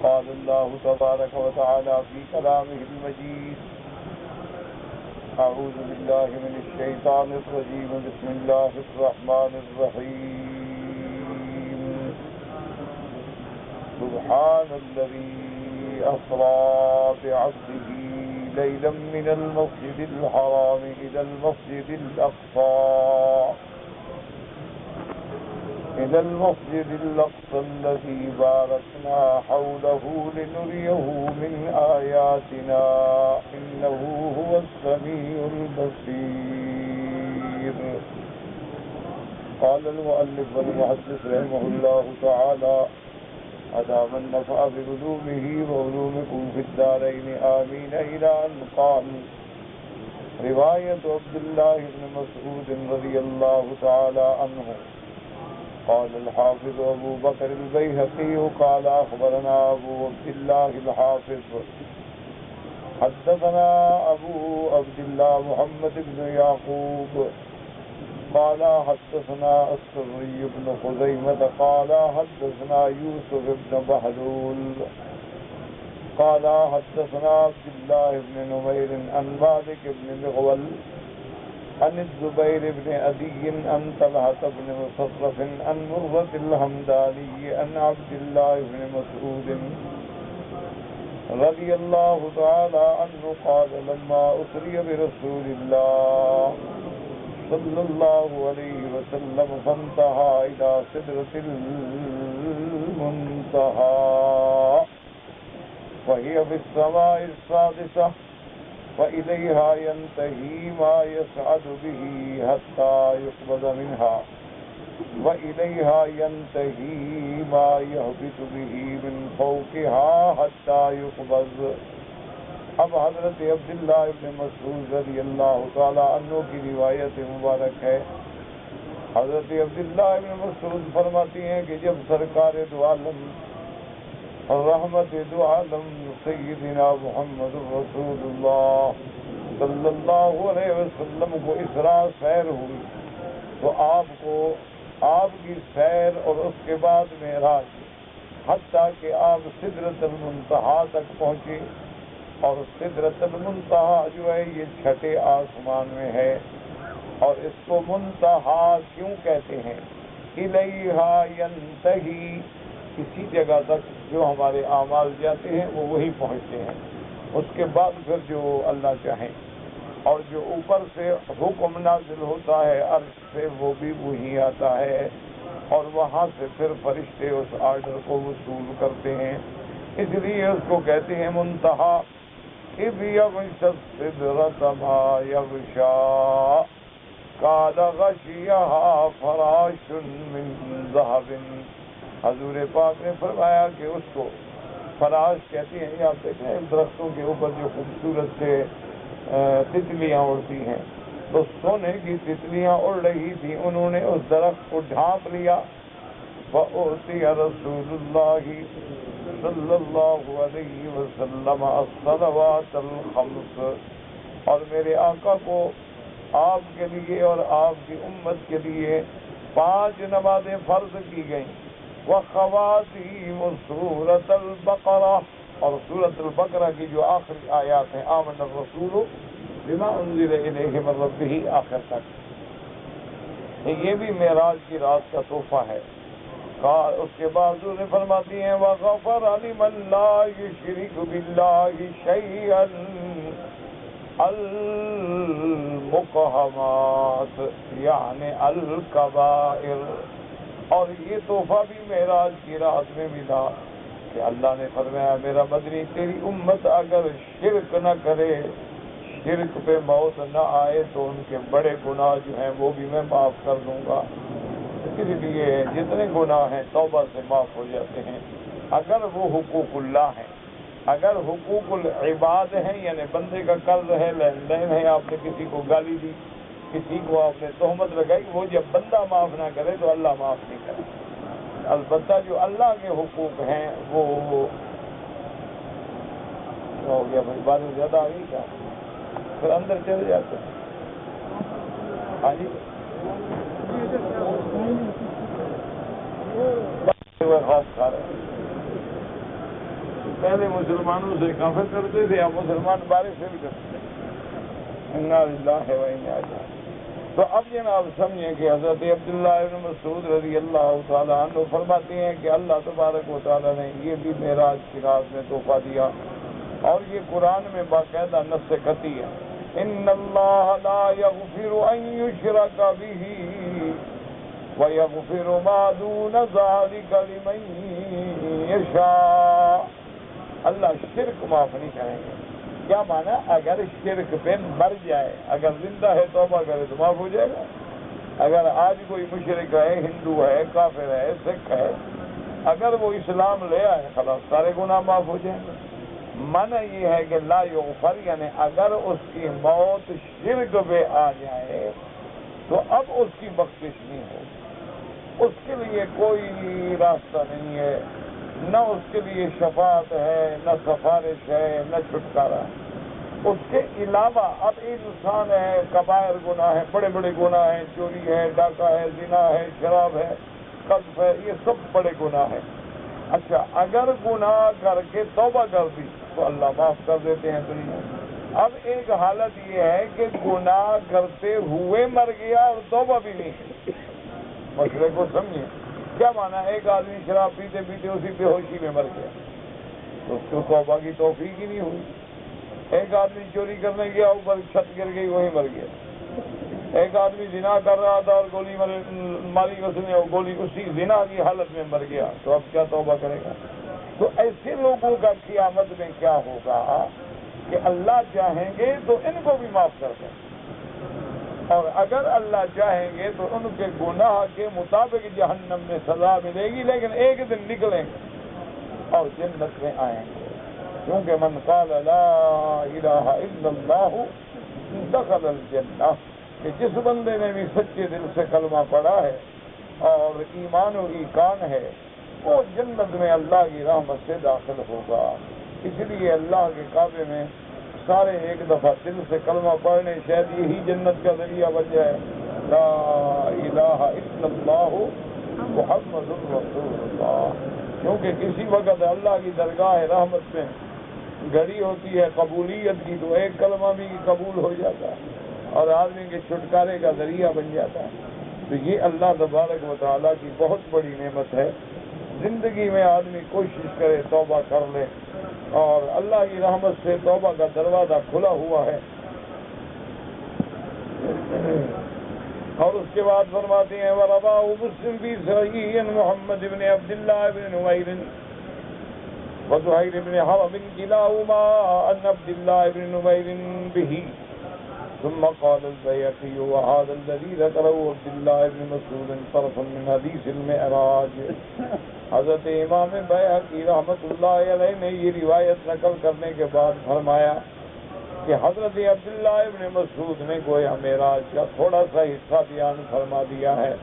قال الله تبارك وتعالى في كلامه المجيد أعوذ بالله من الشيطان الرجيم بسم الله الرحمن الرحيم سبحان الذي أسرى بعبده ليلا من المسجد الحرام إلى المسجد الأقصى الذي باركنا حوله لنريه من آياتنا إنه هو السميع البصير. قال المؤلف والمحدث رحمه الله تعالى أدام النفع بعلومه وعلومكم في الدارين آمين إلى أن قال رواية عبد الله بن مسعود رضي الله تعالى عنه قال الحافظ أبو بكر البيهقي قال أخبرنا أبو عبد الله الحافظ حدثنا أبو عبد الله محمد بن يعقوب قال حدثنا السري بن خزيمة قال حدثنا يوسف بن بهلول قال حدثنا عبد الله بن نمير عن مالك بن مغول عن الزبير بن عدي عن طلحة بن مصرف عن مرة الحمداني عن عبد الله بن مسعود رضي الله تعالى عنه قال لما أسري برسول الله صلى الله عليه وسلم فانتهى إلى سدرة المنتهى وهي في السماء السادسة وإليها ينتهي ما يصعد به حتى يقبض منها وإليها ينتهي ما يهبط به من فوقها حتى يقبض. اب حضرت عبداللہ ابن مسعود رضی اللہ تعالی عنہ کی روایت مبارک ہے. حضرت عبداللہ ابن مسعود فرماتی ہیں کہ جب سرکار دو عالم رحمت دو عالم سیدنا محمد رسول اللہ صلی اللہ علیہ وسلم کو اسراء سیر ہوئی تو آپ کی سیر اور اس کے بعد معراج حتیٰ کہ آپ سدرۃ المنتہا تک پہنچے. اور سدرۃ المنتہا جو ہے یہ چھٹے آسمان میں ہے اور اس کو منتہا کیوں کہتے ہیں؟ الیہا ینتہی کسی جگہ تک جو ہمارے اعمال جاتے ہیں وہ وہی پہنچتے ہیں. اس کے بعد پھر جو اللہ چاہیں اور جو اوپر سے حکم نازل ہوتا ہے عرش سے وہ بھی وہی آتا ہے اور وہاں سے پھر فرشتے اس آرڈر کو وصول کرتے ہیں. اس لیے اس کو کہتے ہیں منتہا. اذ یغشی السدرۃ ما یغشی قال غشیہا فراش من ذہب. حضور پاک نے فرمایا کہ اس کو فراش کہتے ہیں. آپ دیکھیں درختوں کے اوپر جو خوبصورت سے تتلیاں اڑتی ہیں تو سونے کی تتلیاں اڑ رہی تھیں. انہوں نے اس درخت کو ڈھانپ لیا. وَأُعْطِيَ رَسُولُ اللَّهِ صلی اللہ علیہ وسلم الصلوات الخمس. اور میرے آقا کو آپ کے لیے اور آپ کی امت کے لیے 5 نمازیں فرض کی گئیں. وَخَوَاتِيمُ سورۃ البقرہ. اور سورۃ البقرہ کی جو آخری آیات ہیں آمن الرسول بما انزل الیہ من ربہ آخر تک. یہ بھی معراج کی رات کا تحفہ ہے. اس کے بعد حضور نے فرماتی ہیں وَغَفَرَ لِمَن لَا يُشْرِكُ بِاللَّهِ شَيْئًا المقحمات یعنی الکبائر. اور یہ تحفہ بھی معراج کی رات میں ملا کہ اللہ نے فرمایا میرا مدنی تیری امت اگر شرک نہ کرے شرک پہ موت نہ آئے تو ان کے بڑے گناہ جو ہیں وہ بھی میں معاف کر دوں گا. اس لیے جتنے گناہ ہیں توبہ سے معاف ہو جاتے ہیں اگر وہ حقوق اللہ ہیں. اگر حقوق العباد ہیں یعنی بندے کا قرض ہے لین دین ہے آپ نے کسی کو گالی دی کسی کو آپ نے تہمت لگائی وہ جب بندہ معاف نہ کرے تو اللہ معاف نہیں کرے. البتہ جو اللہ کے حقوق ہیں وہ ہو گیا بھائی بارش زیادہ آ گئی کیا پھر اندر چلے جاتے ہیں. ہاں جی خاص کھا رہے ہیں پہلے مسلمانوں سے کافر کرتے تھے، اب مسلمان بارش سے بھی کرتے ہیں۔ انا للہ و انا الیہ۔ تو اب جناب سمجھیں کہ حضرت عبداللہ ابن مسعود رضی اللہ تعالیٰ عنہ فرماتے ہیں کہ اللہ تبارک و تعالیٰ نے یہ بھی معراج کی رات میں تحفہ دیا، اور یہ قرآن میں باقاعدہ نص قطعی ہے، ان اللہ لا یغفر ان یشرک بہ ویغفر ما دون ذلک لمن یشاء۔ اللہ شرک معاف نہیں کریں گے۔ کیا مانا؟ اگر شرک پہ مر جائے، اگر زندہ ہے توبہ کرے تو معاف ہو جائے گا۔ اگر آج کوئی مشرک ہے، ہندو ہے، کافر ہے، سکھ ہے، اگر وہ اسلام لے آئے خلاص سارے گناہ معاف ہو جائیں گے۔ مانا یہ ہے کہ لا یغفر، یعنی اگر اس کی موت شرک پہ آ جائے تو اب اس کی بخشش نہیں ہو، اس کے لیے کوئی راستہ نہیں ہے، نہ اس کے لیے شفاعت ہے، نہ سفارش ہے، نہ چھٹکارا۔ اس کے علاوہ اب ایک انسان ہے، کبائر گناہ ہے، بڑے بڑے گناہ ہیں، چوری ہے، ڈاکہ ہے، زنا ہے، شراب ہے، قذف ہے، یہ سب بڑے گناہ ہیں۔ اچھا، اگر گناہ کر کے توبہ کر دی تو اللہ معاف کر دیتے ہیں دنیا۔ اب ایک حالت یہ ہے کہ گناہ کرتے ہوئے مر گیا اور توبہ بھی نہیں۔ مسئلے کو سمجھیں۔ کیا مانا؟ ایک آدمی شراب پیتے پیتے اسی بے ہوشی میں مر گیا تو اس کو توبہ کی توفیق ہی نہیں ہوئی۔ ایک آدمی چوری کرنے گیا، اوپر چھت گر گئی، وہیں مر گیا۔ ایک آدمی زنا کر رہا تھا اور گولی ماری اس نے، گولی اسی زنا کی حالت میں مر گیا، تو اب کیا توبہ کرے گا؟ تو ایسے لوگوں کا قیامت میں کیا ہوگا کہ اللہ چاہیں گے تو ان کو بھی معاف کر دیں، اور اگر اللہ چاہیں گے تو ان کے گناہ کے مطابق جہنم میں سزا ملے گی، لیکن ایک دن نکلیں گے اور جنت میں آئیں گے، کیونکہ من قال لا الہ الا اللہ دخل الجنہ، کہ جس بندے نے بھی سچے دل سے کلمہ پڑھا ہے اور ایمان و ایقان ہے وہ جنت میں اللہ کی رحمت سے داخل ہوگا۔ اس لیے اللہ کے کعبے میں سارے ایک دفعہ دل سے کلمہ پڑھنے، شاید یہی جنت کا ذریعہ بن جائے، لا الہ الا اللہ محمد رسول اللہ، کیونکہ کسی وقت اللہ کی درگاہ رحمت میں گھڑی ہوتی ہے قبولیت کی، تو ایک کلمہ بھی قبول ہو جاتا ہے اور آدمی کے چھٹکارے کا ذریعہ بن جاتا ہے۔ تو یہ اللہ تبارک و تعالیٰ کی بہت بڑی نعمت ہے۔ زندگی میں آدمی کوشش کرے توبہ کر لے، اور اللہ کی رحمت سے توبہ کا دروازہ کھلا ہوا ہے۔ اور اس کے بعد فرماتے ہیں وَرَوَاهُ مُسْلِمٌ فِي صَحِيحِهِ محمد بن عبد الله بن نمير وزهير بن حرب كلاهما عن عبد الله بن نمير به، ثم قال البيهقي وهذا الذي ذكره عبد الله بن مسعود طرفا من حديث المعراج۔ حضرت امام بیہقی رحمت اللہ علیہ نے یہ روایت نقل کرنے کے بعد فرمایا کہ حضرت عبداللہ ابن مسعود نے گویا معراج کا تھوڑا سا حصہ بیان فرما دیا ہے۔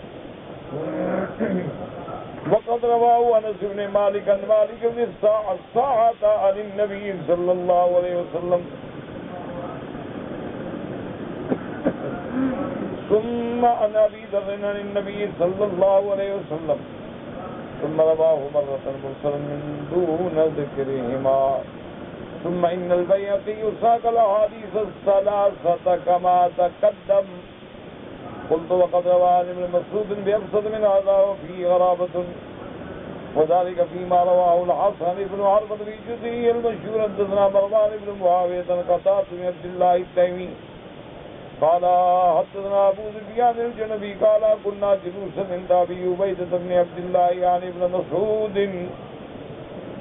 وقد رواه انس بن مالک عن مالک بن الساعة عن النبي صلی اللہ علیہ وسلم ثم عن ابي ذر عن النبي صلی اللہ علیہ وسلم ثم رواه مرة مرسلا من دون ذكرهما، ثم إن البيهقي ساق الأحاديث الثلاثة كما تقدم۔ قلت وقد روى عن ابن مسعود بأبسط من هذا وفيه غرابة، وذلك فيما رواه الحسن بن عرفة في جزئه المشهور حدثنا مروان بن معاوية عن قتادة بن عبد الله التيمي قال حدثنا ابو سفيان الجنبي قال كنا جلوسا عند ابي عبيدة بن عبد الله يعني ابن مسعود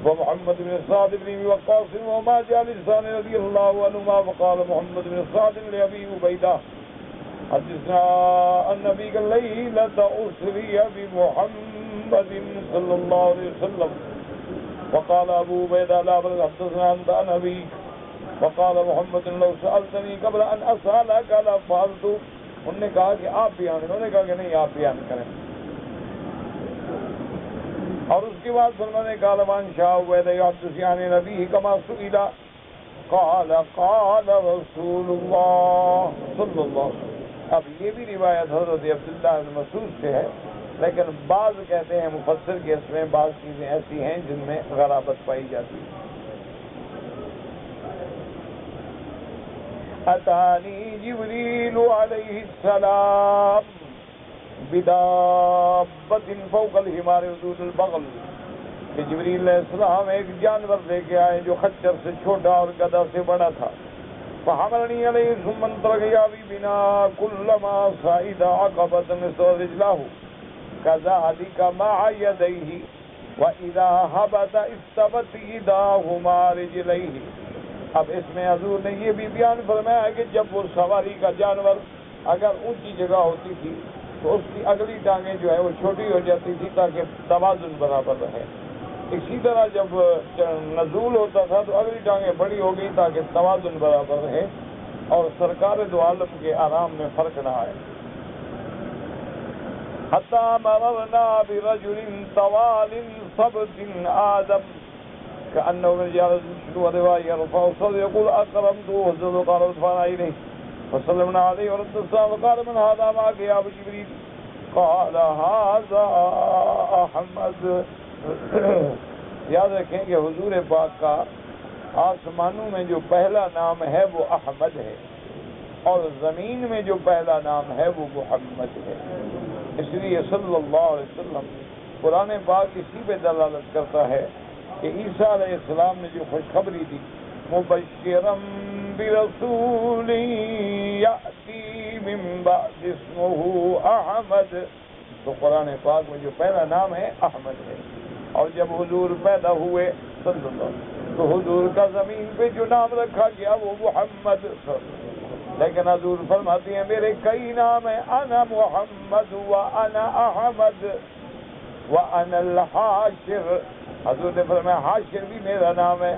ومحمد بن سعد بن وقاص وما جالسان رضي الله عنهما، فقال محمد بن سعد لأبي عبيدة حدثنا النبي الليلة أسري بمحمد صلى الله عليه وسلم، وقال أبو عبيدة لا بل حدثنا أنت عن أبيك، وقال محمد لو سألتني قبل أن أسألك لفعلت۔ انہوں نے کہا کہ آپ بیان کریں، انہوں نے کہا کہ نہیں آپ بیان کریں۔ اور اس کے بعد فرمانے کا لوان شاہ عبید یحدث عن نبی کما سئل قال قال رسول اللہ صلی اللہ علیہ وسلم۔ اب یہ بھی روایت حضرت عبداللہ بن مسعود سے ہے، لیکن بعض کہتے ہیں مفسر کے اس میں بعض چیزیں ایسی ہیں جن میں غرابت پائی جاتی ہے۔ اتانی جبریل علیہ السلام بدابۃ فوق الحمار حدود البغل، کہ جبریل علیہ السلام ایک جانور لے کے آئے جو خچر سے چھوٹا اور گدھا سے بڑا تھا. فحملنی علیہ ثم انطلق بنا كلما صعد عقبۃ مثل رجلاه كذلك مع يديه وإذا هبط استوت يداهما رجليه. اب اس میں حضور نے یہ بھی بیان فرمایا کہ جب وہ سواری کا جانور اگر اونچی جگہ ہوتی تھی تو اس کی اگلی ٹانگیں جو ہے وہ چھوٹی ہو جاتی تھی تاکہ توازن برابر رہے. اسی طرح جب نزول ہوتا تھا تو اگلی ٹانگیں بڑی ہو گئی تاکہ توازن برابر رہے اور سرکار دو عالم کے آرام میں فرق نہ آئے. حتی مررنا برجل طوال صبت آدم كأنه من رجال شنو رواية يرفع صوته يقول أكرمته وزده قال ارفعنا إليه فسلمنا عليه ورد السلام وقال من هذا معك يا أبو جبريل قال هذا أحمد. یاد رکھیں کہ حضور پاک کا آسمانوں میں جو پہلا نام ہے وہ احمد ہے اور زمین میں جو پہلا نام ہے وہ محمد ہے. اس لیے صلی اللہ علیہ وسلم قرآن پاک اسی پہ دلالت کرتا ہے کہ عیسیٰ علیہ السلام نے جو خوشخبری دی مبشرا برسول یأتی من بعد اسمہ احمد، تو قرآن پاک میں جو پہلا نام ہے احمد ہے. اور جب حضور پیدا ہوئے صلی اللہ علیہ وسلم تو حضور کا زمین پہ جو نام رکھا گیا وہ محمد. لیکن حضور فرماتی ہیں میرے کئی نام ہیں، انا محمد وانا احمد وانا الحاشر. حضور نے فرمایا حاشر بھی میرا نام ہے.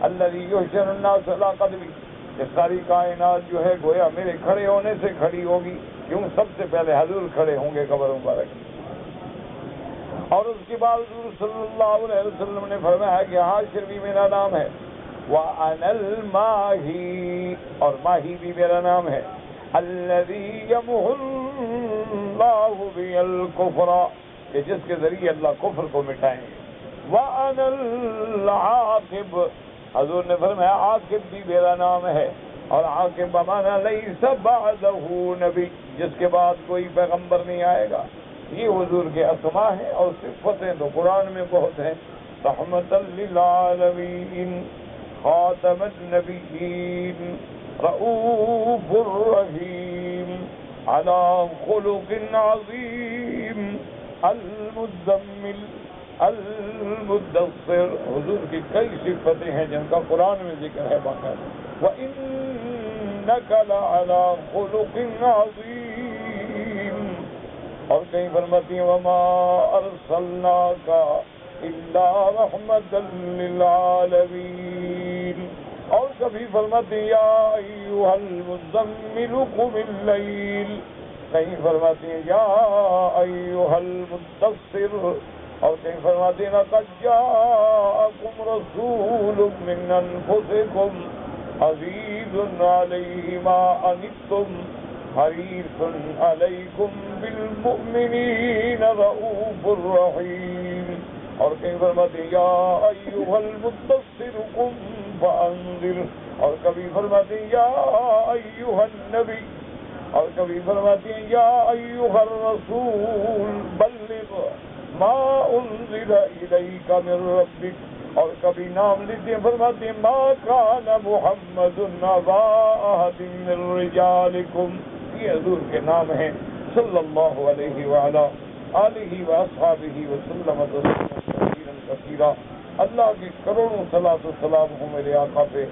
الذی یحشر الناس علی قدمی، کہ ساری کائنات جو ہے گویا میرے کھڑے ہونے سے کھڑی ہوگی. کیوں؟ سب سے پہلے حضور کھڑے ہوں گے قبر مبارک. اور اس کے بعد حضور صلی اللہ علیہ وسلم نے فرمایا کہ حاشر بھی میرا نام ہے. وَأَنَا الْمَاهِي، اور ماہی بھی میرا نام ہے. الَّذِي يَمْحُو اللَّهُ بِهِ الْكُفْرَ، کہ جس کے ذریعے اللہ کفر کو مٹائیں گے. وَأَنَا الْعَاقِبُ، حضور نے فرمایا عاقب بھی میرا نام ہے. اور عاقب بمانا لَيْسَ بَعْدَهُ نبی، جس کے بعد کوئی پیغمبر نہیں آئے گا. یہ حضور کے اسماء ہیں اور صفتیں تو قرآن میں بہت ہیں. رحمت للعالمین، خاتم النبیین، رؤوف الرحیم، علی خلق عظیم، المزمل، المدثر. حضور کی کئی صفتیں ہیں جن کا قرآن میں ذکر ہے باقاعدہ. وَإِنَّكَ لَعَلَى خُلُقٍ عَظِيمٍ، اور کہیں فرماتی ہیں وَمَا أَرْسَلْنَاكَ إِلَّا رَحْمَةً لِلْعَالَمِينَ. اور کبھی فرماتی ہیں یا أَيُّهَا الْمُزَّمِّلُ قُمِ اللَّيْلَ، کہیں فرماتی ہیں یا أَيُّهَا الْمُدَّثِّرُ، اور کہیں فرماتی ہیں لَقَدْ جَاءَكُمْ رَسُولٌ مِّنْ أَنفُسِكُمْ عَزِيزٌ عَلَيْهِ مَا عَنِتُّمْ حَرِيصٌ عَلَيْكُمْ بِالْمُؤْمِنِينَ رَءُوفٌ رَحِيمٌ. اور کہیں فرماتے ہیں یا أَيُّهَا الْمُدَّثِّرُ قُمْ فَأَنذِرْ، اور کبھی فرماتے ہیں یا أَيُّهَا النَّبِيُّ، اور کبھی فرماتے ہیں یا أَيُّهَا الرَّسُولُ بَلِّغْ مَا أُنزِلَ إِلَيْكَ مِن رَّبِّكَ، اور کبھی نام لیتے ہیں فرماتے ہیں ما كان محمد أبا أحد من رجالكم. یہ حضور کے نام ہیں صلی اللہ علیہ وعلا آلہ واصحابہ وسلم تسلیما کثیرا. اللہ کی کروڑوں صلاۃ و سلام ہوں میرے آقا پہ،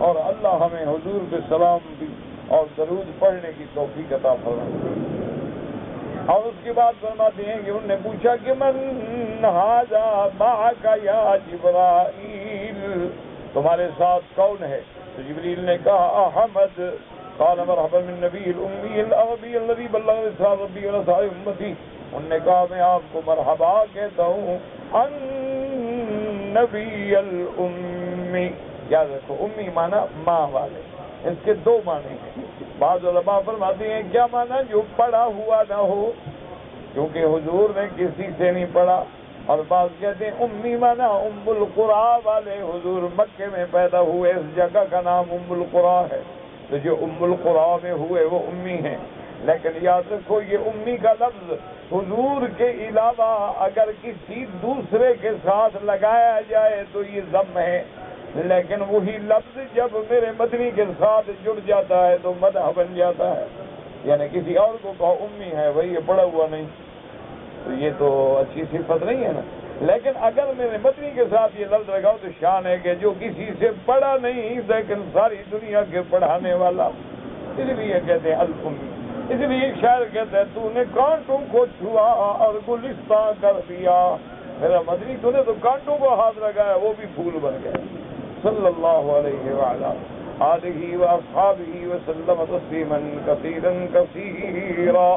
اور اللہ ہمیں حضور پہ سلام بھی اور درود پڑھنے کی توفیق عطا فرمائے. اور اس کے بعد فرماتے ہیں کہ انہوں نے پوچھا کہ من ھذا معک یا جبرائیل، تمہارے ساتھ کون ہے؟ تو جبریل نے کہا احمد. قال مرحبا من نبی الامی العربی الذی بلغ رسالۃ ربی ونصح امتی. انہوں نے کہا میں آپ کو مرحبا کہتا ہوں ان نبی الامی. یاد رکھو امی مانا ماں والے، اس کے دو معنی ہیں. بعض علماء فرماتے ہیں کیا مانا جو پڑھا ہوا نہ ہو، کیونکہ حضور نے کسی سے نہیں پڑھا. اور بعض کہتے ہیں امی مانا ام القرا والے، حضور مکے میں پیدا ہوئے، اس جگہ کا نام ام القرا ہے. تو جو ام القرا میں ہوئے وہ امی ہیں، لیکن یاد رکھو یہ امی کا لفظ حضور کے علاوہ اگر کسی دوسرے کے ساتھ لگایا جائے تو یہ ذم ہے، لیکن وہی لفظ جب میرے مدنی کے ساتھ جڑ جاتا ہے تو مدح بن جاتا ہے، یعنی کسی اور کو کہو امی ہے وہی یہ پڑھا ہوا نہیں، تو یہ تو اچھی صفت نہیں ہے نا، لیکن اگر میرے مدنی کے ساتھ یہ لفظ لگاؤ تو شان ہے کہ جو کسی سے پڑھا نہیں لیکن ساری دنیا کے پڑھانے والا، اس لیے کہتے ہیں المی۔ اس لیے ایک شاعر کہتا ہے تو نے کانٹوں کو چھوا اور گلستان کر دیا، میرا مدنی تو نے تو کانٹوں کو ہاتھ لگایا وہ بھی پھول بن گئے، صلی اللہ علیہ وعلا آلہ واصحابہ وسلم تسلیما کثیرا کثیرا۔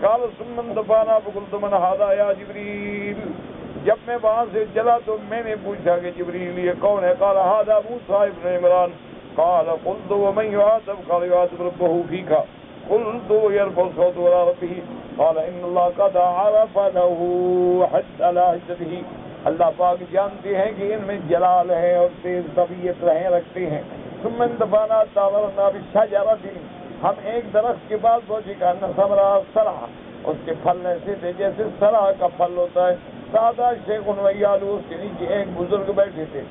قال ثم انطفانا فقلت من هذا یا جبریل، جب میں وہاں سے چلا تو میں نے پوچھا کہ جبریل یہ کون ہے؟ قال هذا موسیٰ ابن عمران۔ قال قلت ومن يعاتب؟ قال يعاتب ربه فيك۔ قلت يرفع صوته الى ربه؟ قال ان الله قد عرف له حتى على حجته، اللہ پاک جانتے ہیں کہ ان میں جلال ہے اور تیز طبیعت رکھتے ہیں۔ ثم انطفانا تاورنا بشجرۃ، ہم ایک درخت کے پاس پہنچے، کان ثمرہ صرح، اس کے پھل ایسے تھے جیسے صرح کا پھل ہوتا ہے۔ سادہ شیخ ویالو، اس کے نیچے ایک بزرگ بیٹھے تھے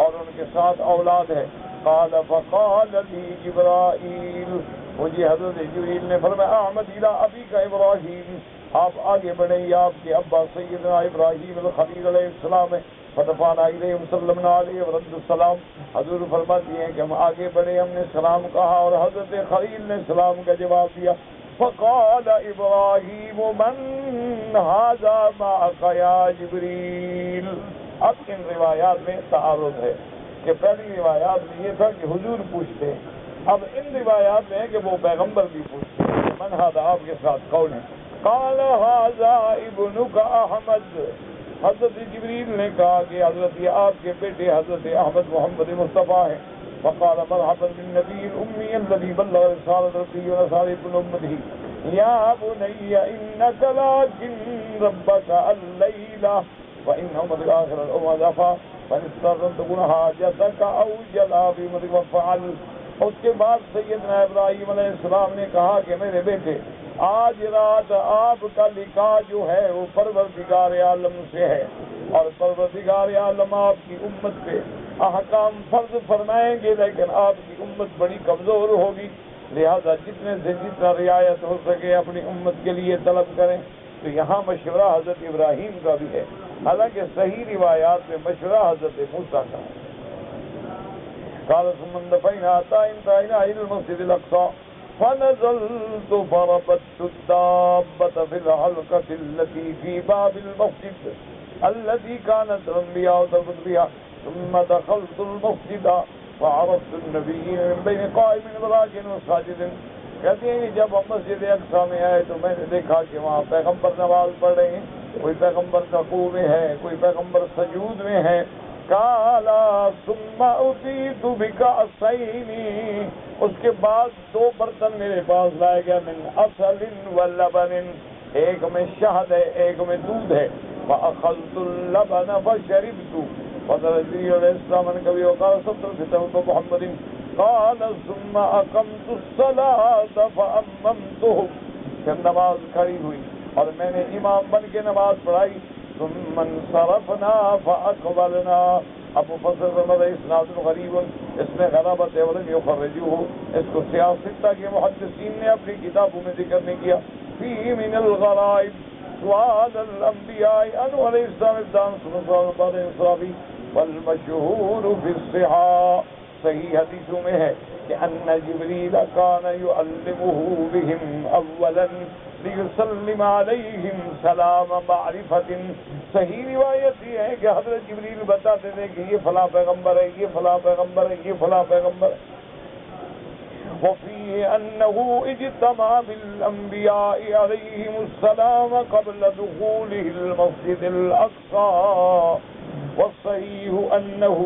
اور ان کے ساتھ اولاد ہے۔ قال فقال لی جبرائیل، مجھے حضرت جبریل نے فرمایا احمد الی ابیک ابراہیم، آپ آگے بڑھیں، یہ آپ کے ابا سیدنا ابراہیم الخلیل علیہ السلام ہے۔ فتفانا الیہم سلمنا علیہ ورد السلام، حضور فرماتی ہیں کہ ہم آگے بڑھے، ہم نے سلام کہا اور حضرت خلیل نے سلام کا جواب دیا۔ فقال ابراہیم من ھذا معک یا جبریل۔ اب ان روایات میں تعارض ہے کہ پہلی روایات میں یہ تھا کہ حضور پوچھتے ہیں، اب ان روایات میں ہے کہ وہ پیغمبر بھی پوچھتے ہیں کہ من ھذا، آپ کے ساتھ کون ہے؟ قال ھذا ابنک احمد، حضرت جبریل نے کہا کہ حضرت یہ آپ کے بیٹے حضرت احمد محمد مصطفیٰ ہیں۔ فقال مرحبا بالنبی الامی الذی بلغ رسالۃ ربہ ونصح لكل امته یا بنی انک لکن ربک اللیلہ وان امتک آخر الامم ضعفا فنستطعت ان تکون حاجتک او جلا بامتک وفعل۔ اس کے بعد سیدنا ابراہیم علیہ السلام نے کہا کہ میرے بیٹے آج رات آپ کا لقاء جو ہے وہ پروردگار عالم سے ہے، اور پروردگار عالم آپ کی امت پہ احکام فرض فرمائیں گے، لیکن آپ کی امت بڑی کمزور ہوگی، لہذا جتنے سے جتنا رعایت ہو سکے اپنی امت کے لیے طلب کریں۔ تو یہاں مشورہ حضرت ابراہیم کا بھی ہے، حالانکہ صحیح روایات میں مشورہ حضرت موسیٰ کا ہے۔ قال ثم انطفینا حتی انتہینا الی المسجد الاقصی فنزلت فربطت الدابة في الحلقة التي في باب المسجد التي كانت الأنبياء تربط بها ثم دخلت المسجد فعرفت النبي من بين قائم وراكع وساجد۔ کہتے ہیں جب ہم مسجد اقصی میں آئے تو میں نے دیکھا کہ وہاں پیغمبر نماز پڑھ رہے ہیں، کوئی پیغمبر رکوع میں ہے، کوئی پیغمبر سجود میں ہے۔ کالا ثم اتیت بکأسین، اس کے بعد دو برتن میرے پاس لائے گیا، من عسل و لبن، ایک میں شہد ہے ایک میں دودھ ہے۔ فاخذت اللبن فشربت، حضرت جبریل علیہ السلام نے کبھی وقال صدر فتح محمد قال ثم اقمت الصلاة فأممتهم، پھر نماز کھڑی ہوئی اور میں نے امام بن کے نماز پڑھائی۔ ثم انصرفنا فاقبلنا، ابو فضل رحمۃ اسناد غریب، اس میں غرابت ہے ولم یخرجوہ، اس کو سیاستہ کے محدثین نے اپنی کتابوں میں ذکر نہیں کیا۔ فی من الغرائب سؤال الانبیاء عنہ علیہ السلام ابتداء ثم بعد انصرافی، والمشہور فی الصحاح، صحیح حدیثوں میں ہے کہ ان جبریل کان یعلمہ بہم اولا لیسلم علیہم سلام معرفت۔ صحیح روایت یہ ہے کہ حضرت جبریل بتاتے تھے کہ یہ فلاں پیغمبر ہے، یہ فلاں پیغمبر ہے، یہ فلاں پیغمبر ہے۔ وفیہ انہ اجتمع بالانبیاء علیہم السلام قبل دخولہ المسجد الاقصی، والصحیح انہ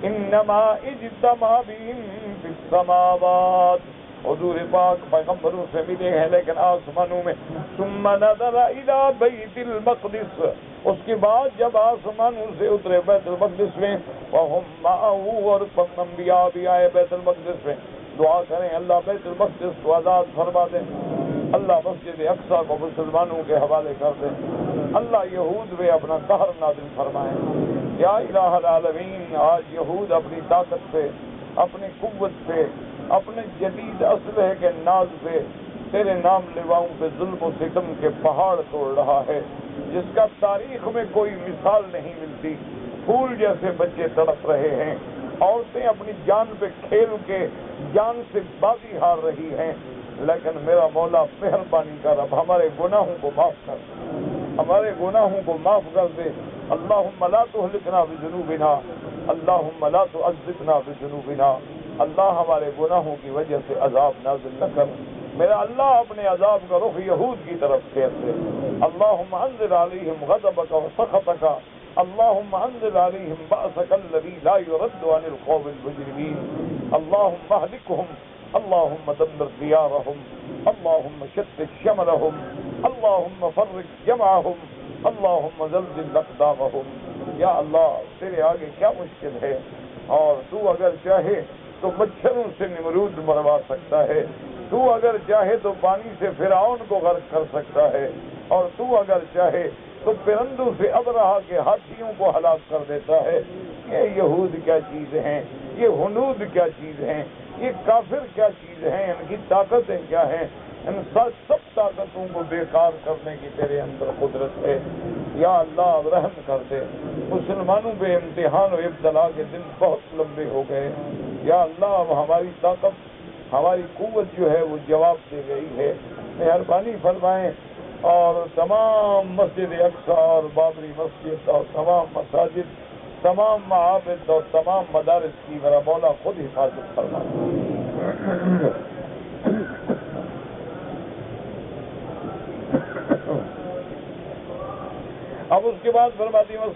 انما اجتمع بہم فی السماوات، حضور پاک پیغمبروں سے ملے ہیں لیکن آسمانوں میں۔ ثم نظر الى بیت المقدس، اس کے بعد جب آسمانوں سے اترے بیت المقدس میں، وہم معه، اور انبیاء بھی آئے بیت المقدس میں۔ دعا کریں اللہ بیت المقدس کو آزاد فرما دیں، اللہ مسجد اقصی کو مسلمانوں کے حوالے کر دیں، اللہ یہود پہ اپنا قہر نازل فرمائیں۔ یا الہ العالمین، آج یہود اپنی طاقت پہ، اپنی قوت پہ، اپنے جدید اسلحے کے ناز پہ تیرے نام لیواؤں پہ ظلم و ستم کے پہاڑ توڑ رہا ہے، جس کا تاریخ میں کوئی مثال نہیں ملتی۔ پھول جیسے بچے تڑپ رہے ہیں، عورتیں اپنی جان پہ کھیل کے جان سے بازی ہار رہی ہیں، لیکن میرا مولا مہربانی کر، اب ہمارے گناہوں کو معاف کر دے، ہمارے گناہوں کو معاف کر دے۔ اللہم لا تہلکنا بذنوبنا، اللہم لا تعذبنا بذنوبنا، اللہ ہمارے گناہوں کی وجہ سے عذاب نازل نہ کر، میرا اللہ اپنے عذاب کا رخ یہود کی طرف پھیر دے۔ اللہم انزل علیہم غضبک وسخطک، اللہم انزل علیہم بأسک الذی لا يرد عن القوم المجرمین، اللہم اہلکہم، اللہم دمر دیارہم، اللہم شتت شملہم، اللہم فرق جمعہم، اللہم زلزل اقدامہم۔ یا اللہ تیرے آگے کیا مشکل ہے، اور تو اگر چاہے تو مچھروں سے نمرود مروا سکتا ہے، تو اگر چاہے تو پانی سے فرعون کو غرق کر سکتا ہے، اور تو اگر چاہے تو پرندوں سے ابرہا کے ہاتھیوں کو ہلاک کر دیتا ہے۔ یہ یہود کیا چیز ہیں، یہ ہنود کیا چیز ہیں، یہ کافر کیا چیز ہیں، ان کی طاقتیں کیا ہیں، ان سب طاقتوں کو بیکار کرنے کی تیرے اندر قدرت ہے۔ یا اللہ اب رحم کر دے، مسلمانوں پہ امتحان و ابتلا کے دن بہت لمبے ہو گئے۔ یا اللہ اب ہماری طاقت، ہماری قوت جو ہے وہ جواب دے گئی ہے، مہربانی فرمائیں، اور تمام مسجد اقصی اور بابری مسجد اور تمام مساجد، تمام معابد اور تمام مدارس کی میرا مولا خود حفاظت فرمائے۔ اب اس کے بعد فرماتی ہوں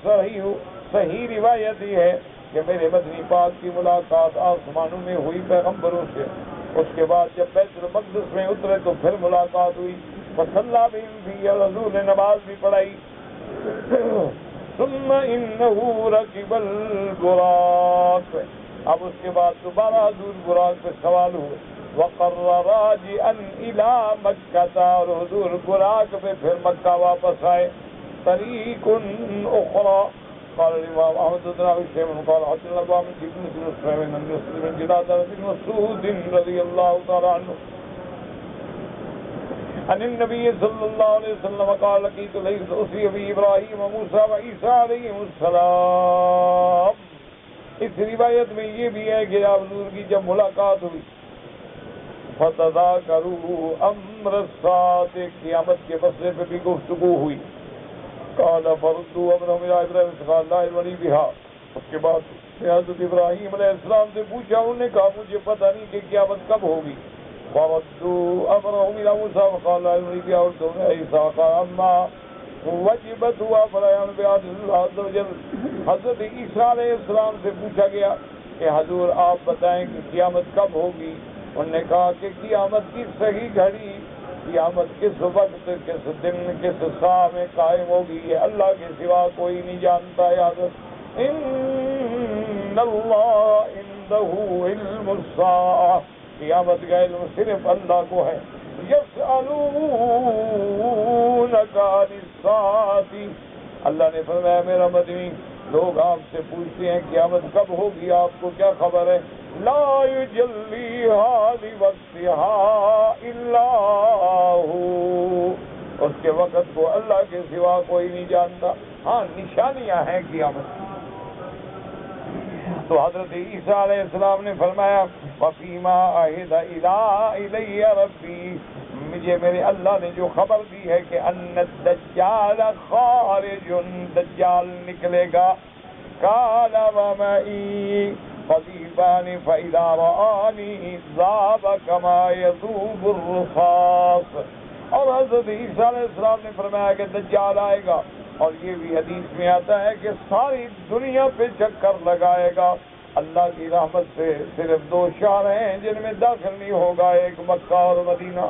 صحیح روایت یہ ہے کہ میرے مدنی پاک کی ملاقات آسمانوں میں ہوئی پیغمبروں سے، اس کے بعد جب بیت المقدس میں اترے تو پھر ملاقات ہوئی، فصلی بہم فی، حضور نے نماز بھی پڑھائی، ثم انہ رکب البراق، اب اس کے بعد دوبارہ حضور براق پہ سوال ہوئے، وقر راجعا الی مکہ، اور حضور براق پہ پھر مکہ واپس آئے۔ طریق اخرى قال الامام احمد بن شیخ قال حدثنا ابو بن مسلم بن مسلم جنادہ بن مسعود رضی اللہ تعالی عنہ عن النبي صلی اللہ علیہ وسلم قال لقيت ليس اسري بي ابراہیم وموسى وعيسى علیہم السلام۔ اس روایت میں یہ بھی ہے کہ حضور کی جب ملاقات ہوئی، فتذاکروا امر الساعة، قیامت کے مسئلے پہ بھی گفتگو ہوئی، قال فردوا امرهم الى ابراہیم قال لا علم لي بها، اس کے بعد حضرت ابراہیم علیہ السلام سے پوچھا، انہوں نے کہا مجھے پتہ نہیں کہ قیامت کب ہوگی، فردوا امرهم الى موسى وقال لا علم لي بها، اور عیسیٰ قال اما وجبت ہوا فلا يعلم بها الا الله عز وجل، حضرت عیسیٰ علیہ السلام سے پوچھا گیا کہ حضور آپ بتائیں کہ قیامت کب ہوگی، انہوں نے کہا کہ قیامت کی صحیح گھڑی، قیامت کس وقت، کس دن، کس ساعہ میں قائم ہوگی، یہ اللہ کے سوا کوئی نہیں جانتا۔ یاد ان اللہ عندہ علم الساعہ، قیامت کا علم صرف اللہ کو ہے۔ یسألونک عن الساعۃ، اللہ نے فرمایا میرا مدنی لوگ آپ سے پوچھتے ہیں قیامت کب ہوگی، آپ کو کیا خبر ہے؟ لا یجلیہا لوقتہا الا ہو، اس کے وقت کو اللہ کے سوا کوئی نہیں جانتا۔ ہاں نشانیاں ہیں قیامت۔ تو حضرت عیسیٰ علیہ السلام نے فرمایا وفیما عہد الی ربی، مجھے میرے اللہ نے جو خبر دی ہے کہ ان الدجال خارج، دجال نکلے گا، قال ومعی قضیبان فإذا رآنی ذاب کما یذوب الرصاص، اور حضرت عیسیٰ علیہ السلام نے فرمایا کہ دجال آئے گا، اور یہ بھی حدیث میں آتا ہے کہ ساری دنیا پہ چکر لگائے گا، اللہ کی رحمت سے صرف 2 شہر ہیں جن میں داخل نہیں ہوگا، ایک مکہ اور مدینہ،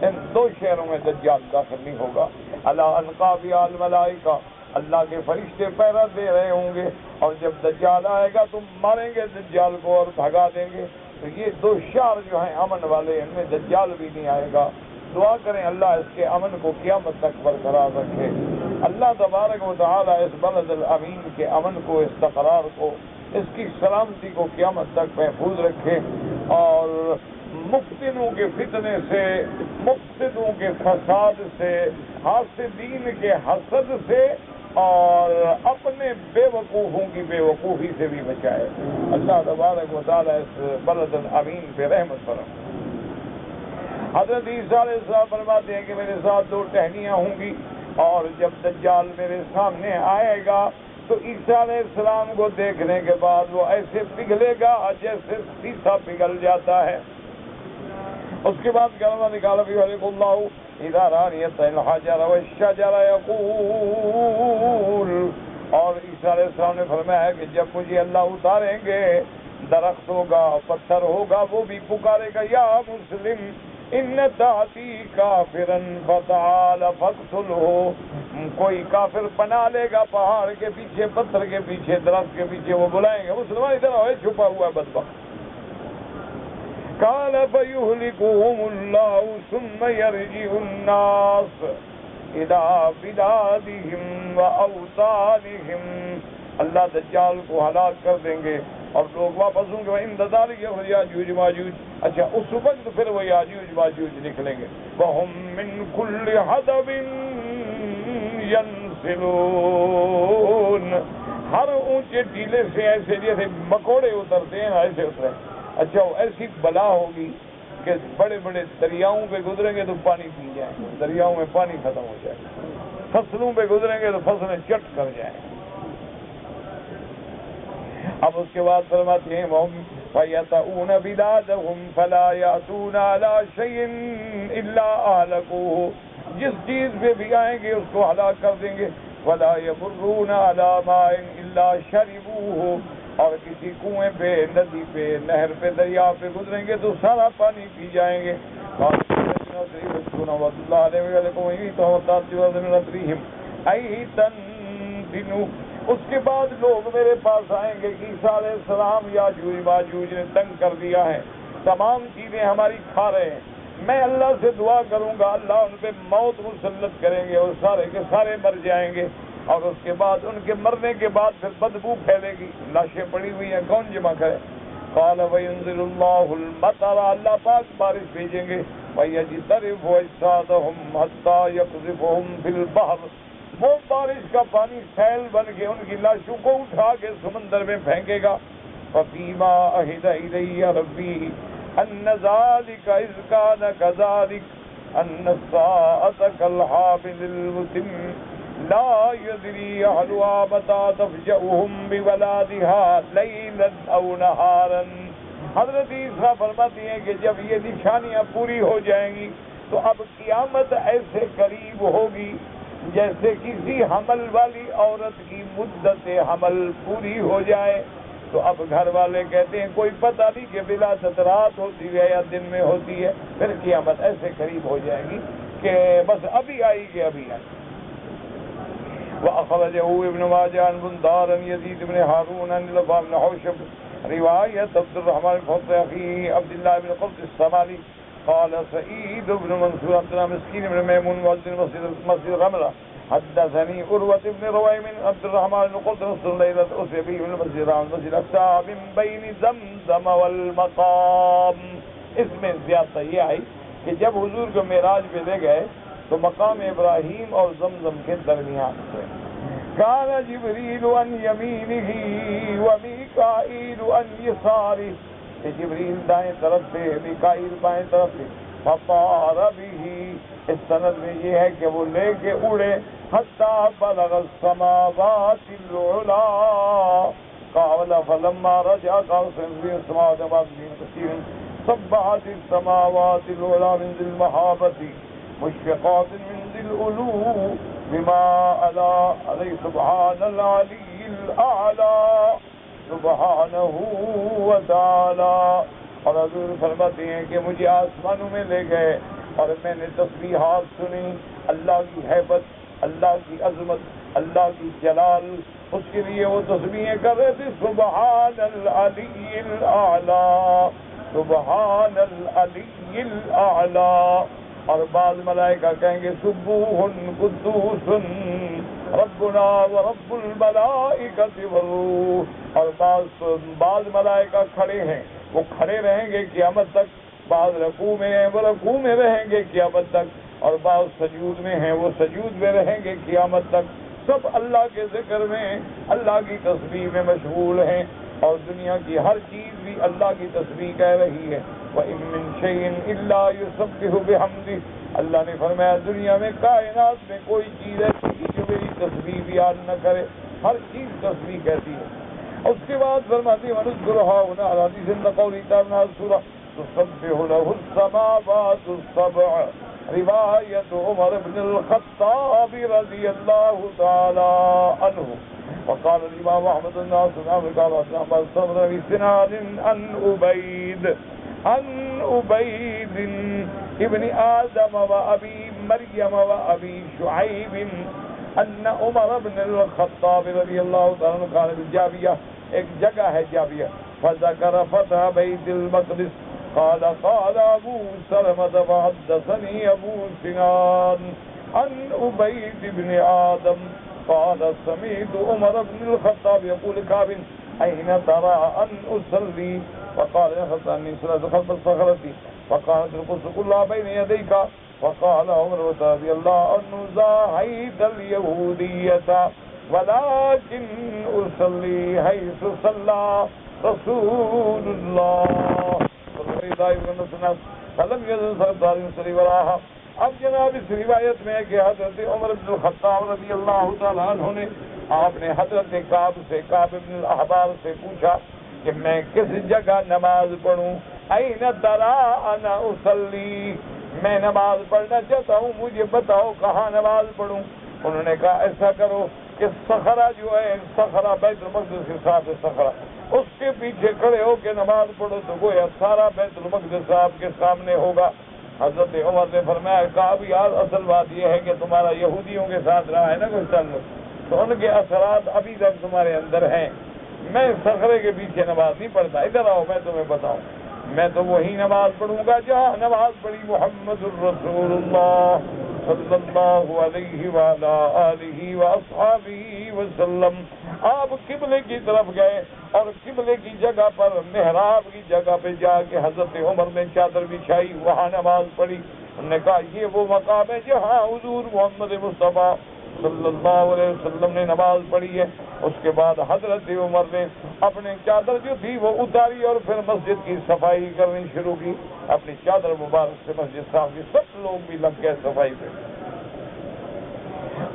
ان 2 شہروں میں دجال داخل نہیں ہوگا۔ اللہ انقاضی الملائکہ، اللہ کے فرشتے پہرا دے رہے ہوں گے، اور جب دجال آئے گا تو ماریں گے دجال کو اور بھگا دیں گے، تو یہ دو شہر جو ہیں امن والے، ان میں دجال بھی نہیں آئے گا۔ دعا کریں اللہ اس کے امن کو قیامت تک برقرار رکھے۔ اللہ تبارک و تعالی اس بلد الامین کے امن کو، استقرار کو، اس کی سلامتی کو قیامت تک محفوظ رکھے، اور مفتنوں کے فتنے سے، مفسدوں کے فساد سے، حاسدین کے حسد سے، اور اپنے بے وقوفوں کی بے وقوفی سے بھی بچائے۔ اللہ تبارک و تعالی اس بلد الامین پہ رحمت فرمائے۔ حضرت عیسیٰ علیہ السلام فرماتے ہیں کہ میرے ساتھ دو ٹہنیاں ہوں گی، اور جب دجال میرے سامنے آئے گا تو عیسیٰ علیہ السلام کو دیکھنے کے بعد وہ ایسے پگھلے گا جیسے سیسا پگھل جاتا ہے۔ اس کے بعد کلمہ نکالا بھی علیکم اللہ اذا رانیت الحجر والشجر یقول، اور عیسیٰ علیہ السلام نے فرمایا کہ جب مجھے اللہ اتاریں گے، درخت ہوگا، پتھر ہوگا، وہ بھی پکارے گا یا مسلم ان تاتی کافرن فتعال فاقتلہ، کوئی کافر پناہ لے گا پہاڑ کے پیچھے، پتھر کے پیچھے، درخت کے پیچھے، وہ بلائیں گے مسلمان ادھر آئے، چھپا ہوا ہے بدبخت۔ قال فيهلكهم الله ثم يرجع الناس الى بلادهم واوطانهم، اللہ دجال کو ہلاک کر دیں گے اور لوگ واپس ہوں گے۔ انتظار کے یاجوج ماجوج، اچھا اس وقت پھر وہ یاجوج ماجوج نکلیں گے۔ وهم من كل حدب ينسلون، ہر اونچے ٹیلے سے ایسے جیسے مکوڑے اترتے ہیں ایسے اترے۔ اچھا وہ ایسی بلا ہوگی کہ بڑے بڑے دریاؤں پہ گزریں گے تو پانی پی جائیں، دریاؤں میں پانی ختم ہو جائے، فصلوں پہ گزریں گے تو فصلیں چٹ کر جائیں۔ اب اس کے بعد فرماتے ہیں فَيَتَعُونَ بِلَادَهُمْ فَلَا يَأْتُونَ عَلَى شَيْءٍ إِلَّا أَهْلَكُوهُ، جس چیز پہ بھی آئیں گے اس کو ہلاک کر دیں گے۔ وَلَا يَمُرُّونَ عَلَى مَاءٍ إِلَّا شَرِبُوهُ، اور کسی کنویں پہ، ندی پہ، نہر پہ، دریا پہ گزریں گے تو سارا پانی پی جائیں گے۔ اس کے بعد لوگ میرے پاس آئیں گے کہ عیسیٰ علیہ السلام یاجوج ماجوج نے تنگ کر دیا ہے، تمام چیزیں ہماری کھا رہے ہیں، میں اللہ سے دعا کروں گا اللہ ان پہ موت مسلط کریں گے اور سارے کے سارے مر جائیں گے، اور اس کے بعد ان کے مرنے کے بعد پھر بدبو پھیلے گی، لاشیں پڑی ہوئی ہیں، کون جمع کرے؟ قال وَيُنزِلُ اللَّهُ الْمَطَرَ، اللہ پاک بارش بھیجیں گے، وَيَجْتَرِفُ أَجْسَادَهُمْ حَتَّى يَقْذِفُهُمْ فِي الْبَحْرِ، وہ بارش کا پانی سیل بن کے ان کی لاشوں کو اٹھا کے سمندر میں پھینکے گا۔ فَفِيمَا أَهِدَ إِلَيَّ رَبِّي أَنَّ ذَلِكَ إِذْ كَانَ كَذَلِكَ أَنَّ السَّاعَةَ كَالْحَابِلِ الْمُتِمِّ لا يدري أهلها متى تفجأهم بولادها ليلا أو نهارا۔ حضرت عیسیٰ فرماتی ہیں کہ جب یہ نشانیاں پوری ہو جائیں گی تو اب قیامت ایسے قریب ہوگی جیسے کسی حمل والی عورت کی مدت حمل پوری ہو جائے، تو اب گھر والے کہتے ہیں کوئی پتہ نہیں کہ ولادت رات ہوتی ہے یا دن میں ہوتی ہے، پھر قیامت ایسے قریب ہو جائے گی کہ بس ابھی آئی کہ ابھی آئی۔ وأخرجه ابن ماجه عن بندار يزيد بن هارون عن لبا بن حوشب رواية عبد الرحمن بن أخيه عبد الله بن قبط السمالي قال سعيد بن منصور عبد الله مسكين بن ميمون مؤذن مسجد رملة حدثني عروة بن رويم عبد الرحمن بن قبط نصر ليلة أسري به من المسجد المسجد الأقصى من بين زمزم والمقام۔ اس میں زیادہ یہ آئی کہ جب حضور کو معراج پہ لے گئے تو مقام ابراہیم اور زمزم کے درمیان تھے۔ کان جبریل عن یمینہ ومیکائیل عن یسارہ، کہ جبریل دائیں طرف سے، میکائیل بائیں طرف سے۔ فطار بہ، اس سند میں یہ ہے کہ وہ لے کے اڑے حتی بلغ السماوات العلا، قال فلما رجع قال سنزل السماوات والارض كثير سبحت السماوات العلا من ذي المحابة مشفقات من ذي العلو بما علی سبحان العلی الاعلی سبحانہ وتعالی۔ اور حضور فرماتے ہیں کہ مجھے آسمانوں میں لے گئے اور میں نے تسبیحات سنی، اللہ کی ہیبت، اللہ کی عظمت، اللہ کی جلال، اس کے لیے وہ تسبیحیں کر رہے تھے سبحان العلی الاعلی سبحان العلی الاعلی، اور بعض ملائکہ کہیں گے سبوح قدوس ربنا ورب الملائکۃ والروح، اور بعض ملائکہ کھڑے ہیں وہ کھڑے رہیں گے قیامت تک، بعض رکوع میں ہیں وہ رکوع میں رہیں گے قیامت تک، اور بعض سجود میں ہیں وہ سجود میں رہیں گے قیامت تک، سب اللہ کے ذکر میں اللہ کی تسبیح میں مشغول ہیں، اور دنیا کی ہر چیز بھی اللہ کی تسبیح کہہ رہی ہے۔ وَإِن مِّن شَيْءٍ إِلَّا يُسَبِّحُ بِحَمْدِهِ، اللہ نے فرمایا دنیا میں کائنات میں کوئی چیز ایسی جو میری تسبیح بیان نہ کرے، ہر چیز تسبیح کہتی ہے۔ اس کے بعد فرماتی ہے وَنُذْكُرُهَا هُنَا عَلَىٰ حَدِيثٍ قَوْلِهِ تَعَالَىٰ سورہ تُسَبِّحُ لَهُ السَّمَاوَاتُ السَّبْعُ، روایت عمر بن الخطاب رضی اللہ تعالی عنہ، وقال الإمام أحمد الناصر قال أسامة الصبر بسنان عن أبيد ابن آدم وأبي مريم وأبي شعيب أن عمر بن الخطاب رضی اللہ تعالی عنہ قال بالجابیہ، ایک جگہ ہے جابیہ، فذكر فتح بیت المقدس، قال أبو سلمة فحدثني أبو سنان عن أبيد بن آدم قال سمعت عمر بن الخطاب يقول كعب أين ترى أن أصلي؟ فقال يا خطاب أني صليت خلف الصخرة، فقالت القدس كلها بين يديك، فقال عمر رضي الله عنه زاحيت اليهودية ولكن أصلي حيث صلى رسول الله فلم يزل سردار يصلي وراها۔ اب جناب اس روایت میں ہے کہ حضرت عمر بن الخطاب رضی اللہ تعالیٰ عنہ نے آپ نے حضرت کعب بن الاحبار سے پوچھا کہ میں کس جگہ نماز پڑھوں، این ترا انا اصلی، میں نماز پڑھنا چاہتا ہوں، مجھے بتاؤ کہاں نماز پڑھوں۔ انہوں نے کہا ایسا کرو کہ صخرہ جو ہے، صخرہ بیت المقدس کے ساتھ صخرہ، اس کے پیچھے کھڑے ہو کے نماز پڑھو تو گویا سارا بیت المقدس آپ کے سامنے ہوگا۔ حضرت عمر نے فرمایا کہا بھی یار اصل بات یہ ہے کہ تمہارا یہودیوں کے ساتھ رہا ہے نا کوئی تعلق، تو ان کے اثرات ابھی تک تمہارے اندر ہیں۔ میں صخرے کے پیچھے نماز نہیں پڑھتا، ادھر آؤ میں تمہیں بتاؤں، میں تو وہی نماز پڑھوں گا جہاں نماز پڑھی محمد الرسول اللہ صلی اللہ علیہ وآلہ آلہ واصحابہ وسلم۔ آپ قبلے کی طرف گئے اور قبلے کی جگہ پر محراب کی جگہ پہ جا کے حضرت عمر نے چادر بچھائی، وہاں نماز پڑھی۔ انہوں نے کہا یہ وہ مقام ہے جہاں حضور محمد مصطفیٰ صلی اللہ علیہ وسلم نے نماز پڑھی ہے۔ اس کے بعد حضرت عمر نے اپنے چادر جو تھی وہ اتاری اور پھر مسجد کی صفائی کرنی شروع کی، اپنی چادر مبارک سے مسجد صاحب کی سب لوگ بھی لگ گئے صفائی پہ،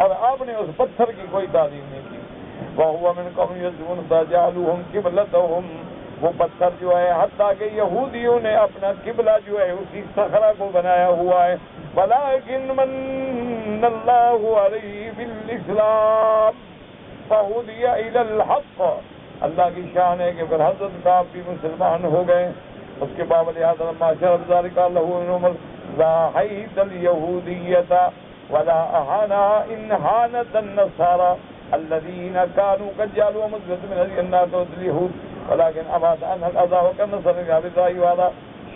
اور آپ نے اس پتھر کی کوئی تعظیم نہیں کی۔ وَهُوَ مِنْ قَوْمٍ يَزْعُمُونَ فَجَعَلُوهُمْ قِبْلَتَهُمْ، وہ پتھر جو ہے حتیٰ کہ یہودیوں نے اپنا قبلہ جو ہے اسی صخرہ کو بنایا ہوا ہے۔ وَلَٰكِنْ مَنَّ اللَّهُ عَلَيْهِ بِالْإِسْلَامِ فَهُدِيَ إِلَى الْحَقِّ، اللہ کی شان ہے کہ پھر حضرت کعب بھی مسلمان ہو گئے۔ اس کے بعد لہٰذا لما شرب ذلك له من عمر زاحيت اليهودية ولا أهانا إن هانت النصارى الذين كانوا قد جعلوا مسجد من هذه النار اليهود ولكن أبعد عنها الأذى وكان نصر الرأي وهذا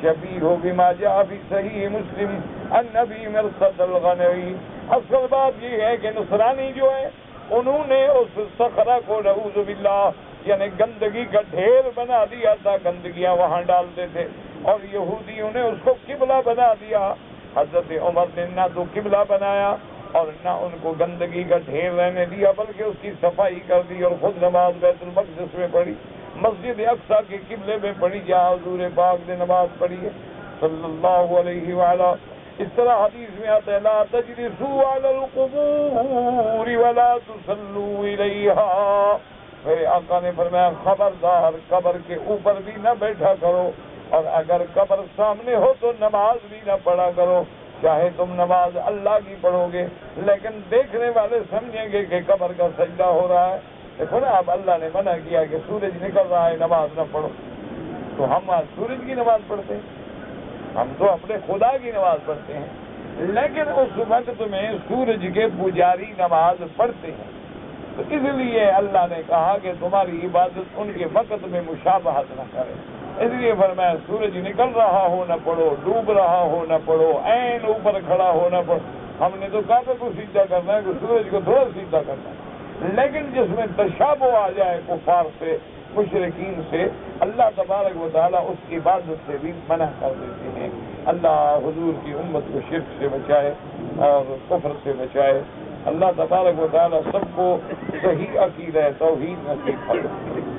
شبيه بما جاء في صحيح مسلم عن أبي مرثد الغنوي۔ اصل بات یہ ہے کہ نصرانی جو ہے انہوں نے اس صخرہ کو نعوذ باللہ یعنی گندگی کا ڈھیر بنا دیا تھا، گندگیاں وہاں ڈالتے تھے، اور یہودیوں نے اس کو قبلہ بنا دیا۔ حضرت عمر نے نہ تو قبلہ بنایا اور نہ ان کو گندگی کا ڈھیر رہنے دیا، بلکہ اس کی صفائی کر دی اور خود نماز بیت المقدس میں پڑھی، مسجد اقصیٰ کے قبلے میں پڑھی جہاں حضور پاک نے نماز پڑھی ہے صلی اللہ علیہ وآلہ۔ اس طرح حدیث میں آتا ہے لا تجلسوا علی القبور ولا تصلوا الیہا، میرے آقا نے فرمایا خبردار قبر کے اوپر بھی نہ بیٹھا کرو، اور اگر قبر سامنے ہو تو نماز بھی نہ پڑھا کرو، چاہے تم نماز اللہ کی پڑھو گے لیکن دیکھنے والے سمجھیں گے کہ قبر کا سجدہ ہو رہا ہے۔ دیکھو نا اب اللہ نے منع کیا کہ سورج نکل رہا ہے نماز نہ پڑھو، تو ہم آج سورج کی نماز پڑھتے ہیں، ہم تو اپنے خدا کی نماز پڑھتے ہیں، لیکن اس وقت میں سورج کے پجاری نماز پڑھتے ہیں، تو اس لیے اللہ نے کہا کہ تمہاری عبادت ان کے وقت میں مشابہت نہ کرے۔ اس لیے فرمایا سورج نکل رہا ہو نہ پڑھو، ڈوب رہا ہو نہ پڑھو، عین اوپر کھڑا ہو نہ پڑھو. ہم نے تو کعبے کو سیدھا کرنا ہے کہ سورج کو تھوڑا سیدھا کرنا ہے، لیکن جس میں تشابہ آ جائے کفار سے، مشرکین سے، اللہ تبارک و تعالیٰ اس کی عبادت سے بھی منع کر دیتے ہیں. اللہ حضور کی امت کو شرک سے بچائے اور کفر سے بچائے. اللہ تبارک و تعالیٰ سب کو صحیح عقیدہ توحید نصیب فرمائے.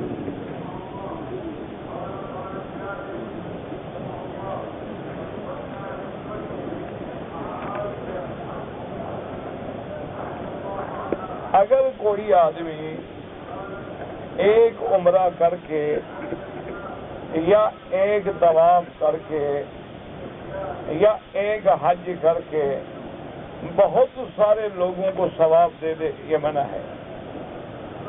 اگر کوئی آدمی ایک عمرہ کر کے یا ایک طواف کر کے یا ایک حج کر کے بہت سارے لوگوں کو ثواب دے دے، یہ منع ہے.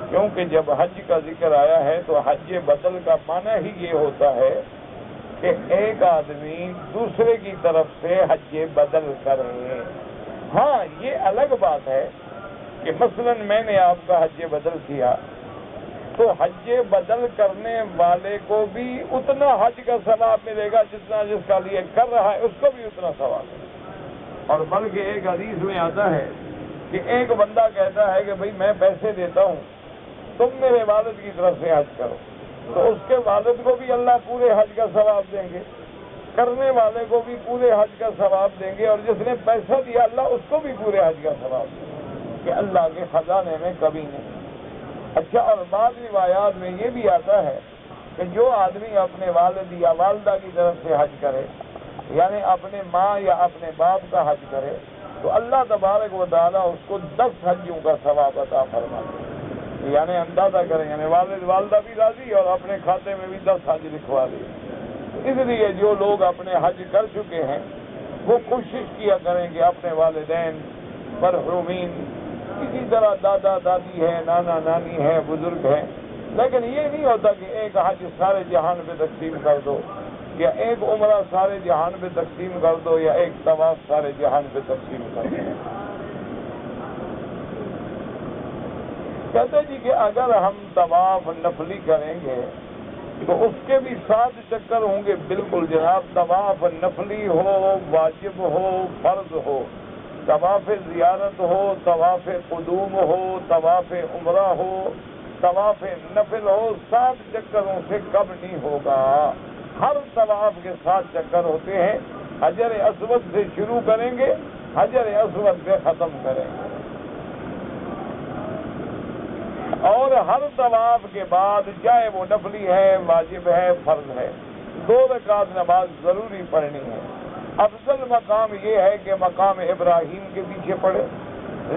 کیونکہ جب حج کا ذکر آیا ہے تو حج بدل کا معنی ہی یہ ہوتا ہے کہ ایک آدمی دوسرے کی طرف سے حج بدل کرے. ہاں یہ الگ بات ہے کہ مثلا میں نے آپ کا حج بدل کیا تو حج بدل کرنے والے کو بھی اتنا حج کا ثواب ملے گا جتنا جس کا لیے کر رہا ہے اس کو بھی اتنا ثواب ملے گا. اور بلکہ ایک حدیث میں آتا ہے کہ ایک بندہ کہتا ہے کہ بھئی میں پیسے دیتا ہوں، تم میرے والد کی طرف سے حج کرو، تو اس کے والد کو بھی اللہ پورے حج کا ثواب دیں گے، کرنے والے کو بھی پورے حج کا ثواب دیں گے، اور جس نے پیسہ دیا اللہ اس کو بھی پورے حج کا ثواب دیں گے کہ اللہ کے خزانے میں کبھی نہیں. اچھا، اور بعض روایات میں یہ بھی آتا ہے کہ جو آدمی اپنے والد یا والدہ کی طرف سے حج کرے، یعنی اپنے ماں یا اپنے باپ کا حج کرے، تو اللہ تبارک و تعالیٰ اس کو 10 حجوں کا ثواب عطا فرماتے ہیں. یعنی اندازہ کریں، یعنی والد والدہ بھی راضی اور اپنے کھاتے میں بھی 10 حج لکھوا دی. اس لیے جو لوگ اپنے حج کر چکے ہیں وہ کوشش کیا کریں کہ اپنے والدین مرحومین، اسی طرح دادا دادی ہے، نانا نانی ہے، بزرگ ہیں، لیکن یہ نہیں ہوتا کہ ایک حج سارے جہان پہ تقسیم کر دو، یا ایک عمرہ سارے جہان پہ تقسیم کر دو، یا ایک طواف سارے جہان پہ تقسیم کر دو. کہتے جی کہ اگر ہم طواف نفلی کریں گے تو اس کے بھی 7 چکر ہوں گے. بالکل جناب، طواف نفلی ہو، واجب ہو، فرض ہو، طواف زیارت ہو، طواف قدوم ہو، طواف عمرہ ہو، طواف نفل ہو، 7 چکروں سے کم نہیں ہوگا. ہر طواف کے 7 چکر ہوتے ہیں. حجر اسود سے شروع کریں گے، حجر اسود سے ختم کریں گے، اور ہر طواف کے بعد چاہے وہ نفلی ہے، واجب ہے، فرض ہے، 2 رکعت نماز ضروری پڑھنی ہے. افضل مقام یہ ہے کہ مقام ابراہیم کے پیچھے پڑھے،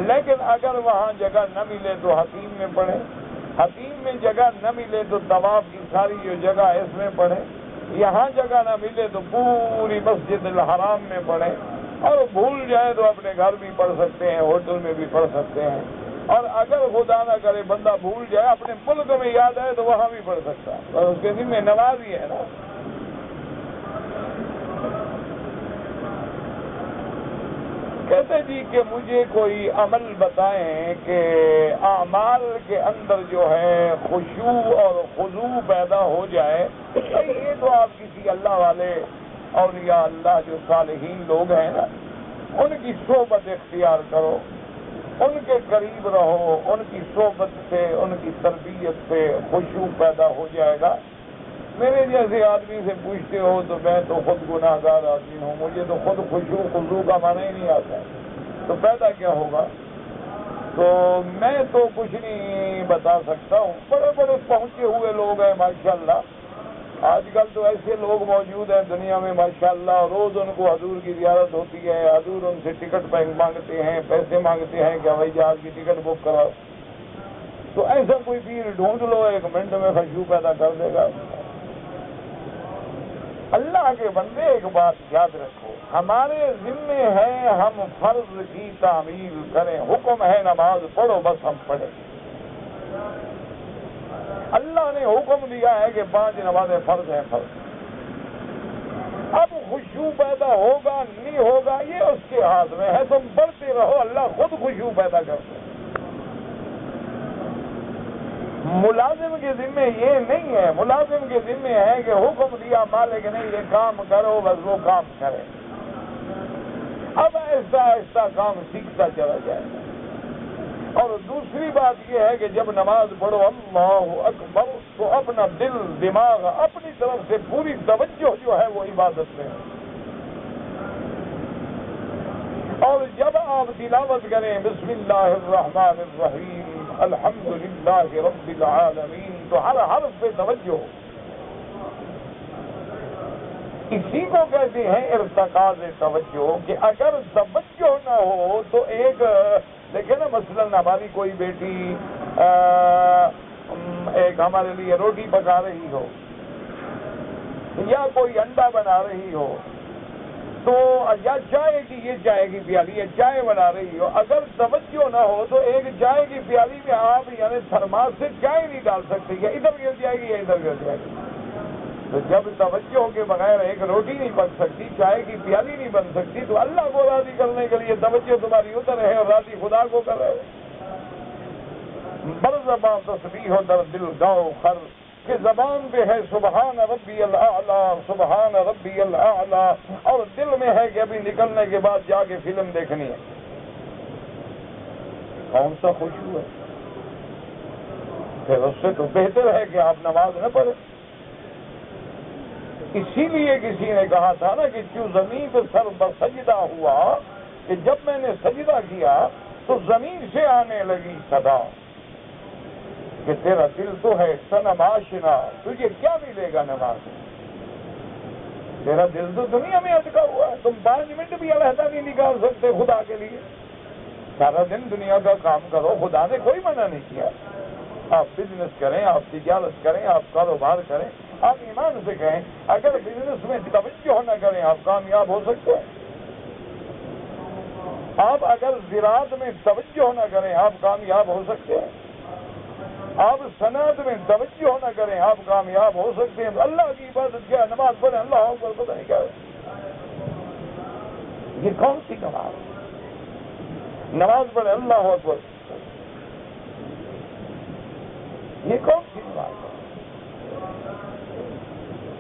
لیکن اگر وہاں جگہ نہ ملے تو حتیم میں پڑھے، حتیم میں جگہ نہ ملے تو طواف کی ساری جو جگہ ہے اس میں پڑھے، یہاں جگہ نہ ملے تو پوری مسجد الحرام میں پڑھے، اور بھول جائے تو اپنے گھر بھی پڑھ سکتے ہیں، ہوٹل میں بھی پڑھ سکتے ہیں، اور اگر خدا نہ کرے بندہ بھول جائے اپنے ملک میں یاد آئے تو وہاں بھی پڑھ سکتا ہے، اور اس کے ذمہ نماز ہی ہے نا. کہتے جی کہ مجھے کوئی عمل بتائیں کہ اعمال کے اندر جو ہے خشوع اور خضوع پیدا ہو جائے. یہ تو آپ کسی اللہ والے اولیاء اللہ جو صالحین لوگ ہیں نا، ان کی صحبت اختیار کرو، ان کے قریب رہو، ان کی صحبت سے، ان کی تربیت سے خشوع پیدا ہو جائے گا. میرے جیسے آدمی سے پوچھتے ہو تو میں تو خود گناہ گار آدمی ہوں، مجھے تو خود خشوع خضوع کا معنی ہی نہیں آتا، تو پیدا کیا ہوگا؟ تو میں تو کچھ نہیں بتا سکتا ہوں. بڑے بڑے پہنچے ہوئے لوگ ہیں ماشاءاللہ. آج کل تو ایسے لوگ موجود ہیں دنیا میں ماشاءاللہ، روز ان کو حضور کی زیارت ہوتی ہے، حضور ان سے ٹکٹ مانگتے ہیں، پیسے مانگتے ہیں کہ ہوائی جہاز کی ٹکٹ بک کراؤ. تو ایسا کوئی پیر ڈھونڈ لو، 1 منٹ میں خشوع پیدا کر دے گا. اللہ کے بندے ایک بات یاد رکھو، ہمارے ذمے ہے ہم فرض کی تعمیل کریں. حکم ہے نماز پڑھو، بس ہم پڑھیں. اللہ نے حکم دیا ہے کہ 5 نمازیں فرض ہیں، فرض. اب خشوع پیدا ہوگا نہیں ہوگا یہ اس کے ہاتھ میں ہے. تم پڑھتے رہو، اللہ خود خشوع پیدا کرتے ہیں. ملازم کے ذمے یہ نہیں ہے، ملازم کے ذمے ہے کہ حکم دیا مالک نے یہ کام کرو، بس وہ کام کرے، اب آہستہ آہستہ کام سیکھتا چلا جائے گا۔ اور دوسری بات یہ ہے کہ جب نماز پڑھو اللہ اکبر تو اپنا دل دماغ اپنی طرف سے پوری توجہ جو ہے وہ عبادت میں ہے، اور جب آپ تلاوت کریں بسم اللہ الرحمن الرحیم الحمدللہ رب العالمین تو ہر حرف پہ توجہ، اسی کو کہتے ہیں ارتکاز توجہ، کہ اگر توجہ نہ ہو تو ایک دیکھیں نا، مثلا ہماری کوئی بیٹی ایک ہمارے لیے روٹی پکا رہی ہو یا کوئی انڈا بنا رہی ہو تو یا چائے کی یہ چائے کی پیالی ہے چائے بنا رہی ہو، اگر توجہ نہ ہو تو ایک چائے کی پیالی میں آپ یعنی تھرماس سے چائے نہیں ڈال سکتے، یا ادھر گر جائے گی یا ادھر گر جائے گی۔ تو جب توجہ کے بغیر ایک روٹی نہیں پک سکتی، چائے کی پیالی نہیں بن سکتی، تو اللہ کو راضی کرنے کے لیے توجہ تمہاری ادھر ہے اور راضی خدا کو کر رہے ہو۔ بر زبان تسبیح و در دل گاؤ خر، کہ زبان پہ ہے سبحان ربی الاعلیٰ سبحان ربی الاعلیٰ، اور دل میں ہے کہ ابھی نکلنے کے بعد جا کے فلم دیکھنی ہے۔ کون سا خوشبو ہے؟ پھر اس سے تو بہتر ہے کہ آپ نماز نہ پڑھیں۔ اسی لیے کسی نے کہا تھا نا کہ کیوں زمین پہ سر بسجدہ ہوا، کہ جب میں نے سجدہ کیا تو زمین سے آنے لگی صدا کہ تیرا دل تو ہے صنم آشنا، تجھے کیا ملے گا نماز میں؟ تیرا دل تو دنیا میں اٹکا ہوا ہے، تم 5 منٹ بھی علیحدہ نہیں نکال سکتے خدا کے لیے۔ سارا دن دنیا کا کام کرو، خدا نے کوئی منع نہیں کیا۔ آپ بزنس کریں، آپ تجارت کریں، آپ کاروبار کریں، آپ ایمان سے کہیں اگر بزنس میں توجہ نہ کریں آپ کامیاب ہو سکتے ہیں، آپ اگر زراعت میں توجہ نہ کریں آپ کامیاب ہو سکتے ہیں، آپ صنعت میں توجہ نہ کریں آپ کامیاب ہو سکتے ہیں۔ اللہ کی عبادت کیا؟ نماز پڑھیں، اللہ اکبر، پتہ نہیں کیا یہ کون سی نماز؟ نماز پڑھیں اللہ اکبر، یہ کون سی نماز ہے؟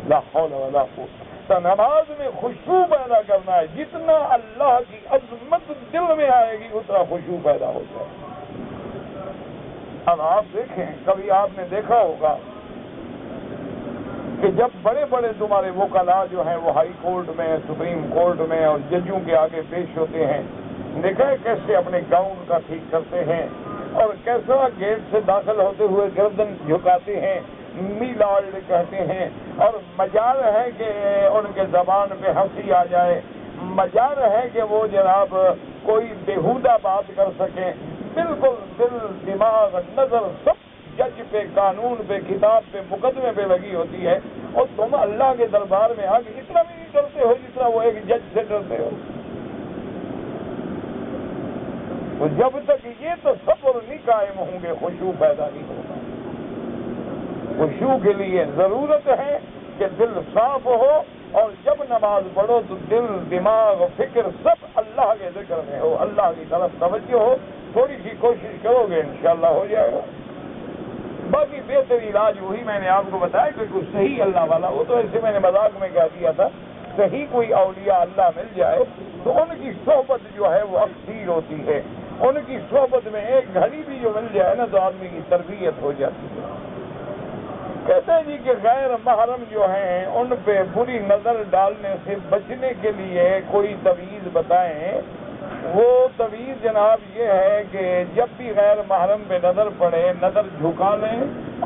لا حول ولا قوت۔ تو نماز میں خشوع پیدا کرنا ہے، جتنا اللہ کی عظمت دل میں آئے گی اتنا خشوع پیدا ہو جائے گا۔ اب آپ دیکھیں، کبھی آپ نے دیکھا ہوگا کہ جب بڑے بڑے تمہارے وکلاء جو ہیں وہ ہائی کورٹ میں، سپریم کورٹ میں اور ججوں کے آگے پیش ہوتے ہیں، دیکھیں کیسے اپنے گاؤن کا ٹھیک کرتے ہیں اور کیسا گیٹ سے داخل ہوتے ہوئے گردن جھکاتے ہیں، می لارڈ کہتے ہیں، اور مجال ہے کہ ان کے زبان پہ ہنسی آ جائے، مجال ہے کہ وہ جناب کوئی بےہودہ بات کر سکیں، بالکل دل دماغ نظر سب جج پہ، قانون پہ، کتاب پہ، مقدمے پہ لگی ہوتی ہے، اور تم اللہ کے دربار میں آ کے اتنا بھی نہیں ڈرتے ہو جتنا وہ ایک جج سے ڈرتے ہو۔ تو جب تک یہ تصور نہیں قائم ہوں گے خشوع پیدا نہیں ہوگا۔ خشوع کے لیے ضرورت ہے کہ دل صاف ہو، اور جب نماز پڑھو تو دل دماغ فکر سب اللہ کے ذکر میں ہو، اللہ کی طرف توجہ ہو۔ تھوڑی سی کوشش کرو گے انشاءاللہ ہو جائے گا۔ باقی بہتر علاج وہی میں نے آپ کو بتایا کہ کوئی صحیح اللہ والا ہو، تو ایسے میں نے مذاق میں کہہ دیا تھا، صحیح کوئی اولیاء اللہ مل جائے تو ان کی صحبت جو ہے وہ اکثیر ہوتی ہے، ان کی صحبت میں ایک گھڑی بھی جو مل جائے نا تو آدمی کی تربیت ہو جاتی ہے۔ کہتے ہیں جی کہ غیر محرم جو ہیں ان پہ بری نظر ڈالنے سے بچنے کے لیے کوئی تویز بتائیں۔ وہ تویز جناب یہ ہے کہ جب بھی غیر محرم پہ نظر پڑے نظر جھکا لیں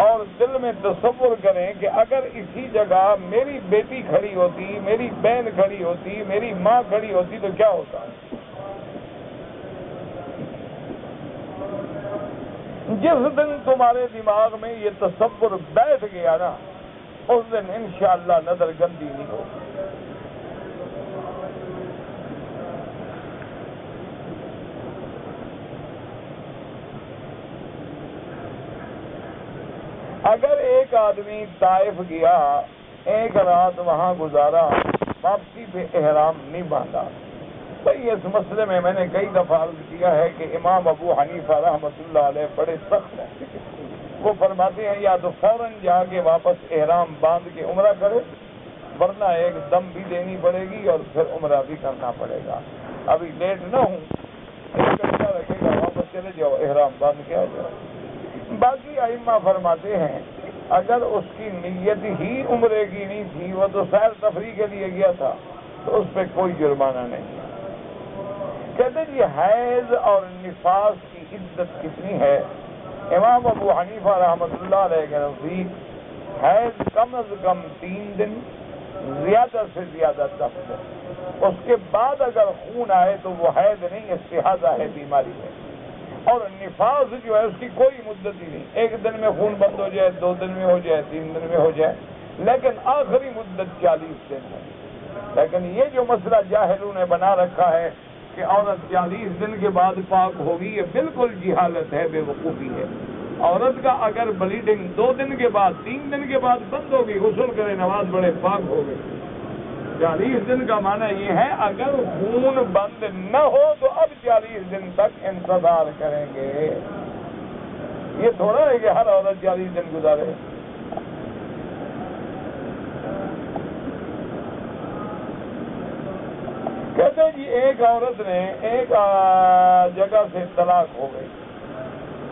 اور دل میں تصور کریں کہ اگر اسی جگہ میری بیٹی کھڑی ہوتی، میری بہن کھڑی ہوتی، میری ماں کھڑی ہوتی تو کیا ہوتا۔ جس دن تمہارے دماغ میں یہ تصور بیٹھ گیا نا اس دن انشاءاللہ نظر گندی نہیں ہوگی۔ اگر ایک آدمی طائف گیا، ایک رات وہاں گزارا، واپسی پہ احرام نہیں باندھا، بھائی اس مسئلے میں نے کئی دفعہ عرض کیا ہے کہ امام ابو حنیفہ رحمۃ اللہ علیہ بڑے سخت ہیں، وہ فرماتے ہیں یا تو فوراً جا کے واپس احرام باندھ کے عمرہ کرے، ورنہ ایک دم بھی دینی پڑے گی اور پھر عمرہ بھی کرنا پڑے گا۔ ابھی لیٹ نہ ہوں، ایک گھنٹہ رکھے گا، واپس چلے جاؤ، احرام باندھ کے آ جاؤ۔ باقی ائمہ فرماتے ہیں اگر اس کی نیت ہی عمرے کی نہیں تھی، وہ تو سیر تفریح کے لیے گیا تھا، تو اس پہ کوئی جرمانہ نہیں ہے۔ کہتے ہیں یہ حیض اور نفاس کی عدت کتنی ہے؟ امام ابو حنیفہ رحمۃ اللہ علیہ کے نزدیک حیض کم از کم 3 دن، زیادہ سے زیادہ 10 دن، اس کے بعد اگر خون آئے تو وہ حیض نہیں، استحاضہ ہے، بیماری ہے۔ اور نفاس جو ہے اس کی کوئی مدت ہی نہیں، 1 دن میں خون بند ہو جائے، 2 دن میں ہو جائے، 3 دن میں ہو جائے، لیکن آخری مدت 40 دن ہے۔ لیکن یہ جو مسئلہ جاہلوں نے بنا رکھا ہے کہ عورت 40 دن کے بعد پاک ہوگی، یہ بالکل جہالت ہے، بے وقوفی ہے۔ عورت کا اگر بلیڈنگ 2 دن کے بعد، 3 دن کے بعد بند ہوگی، غسل کرے، نماز پڑھے، پاک ہو گئی۔ 40 دن کا معنی یہ ہے اگر خون بند نہ ہو تو اب 40 دن تک انتظار کریں گے۔ یہ تھوڑا ہے کہ ہر عورت 40 دن گزارے۔ کہتے ہیں جی ایک عورت نے ایک جگہ سے طلاق ہو گئی،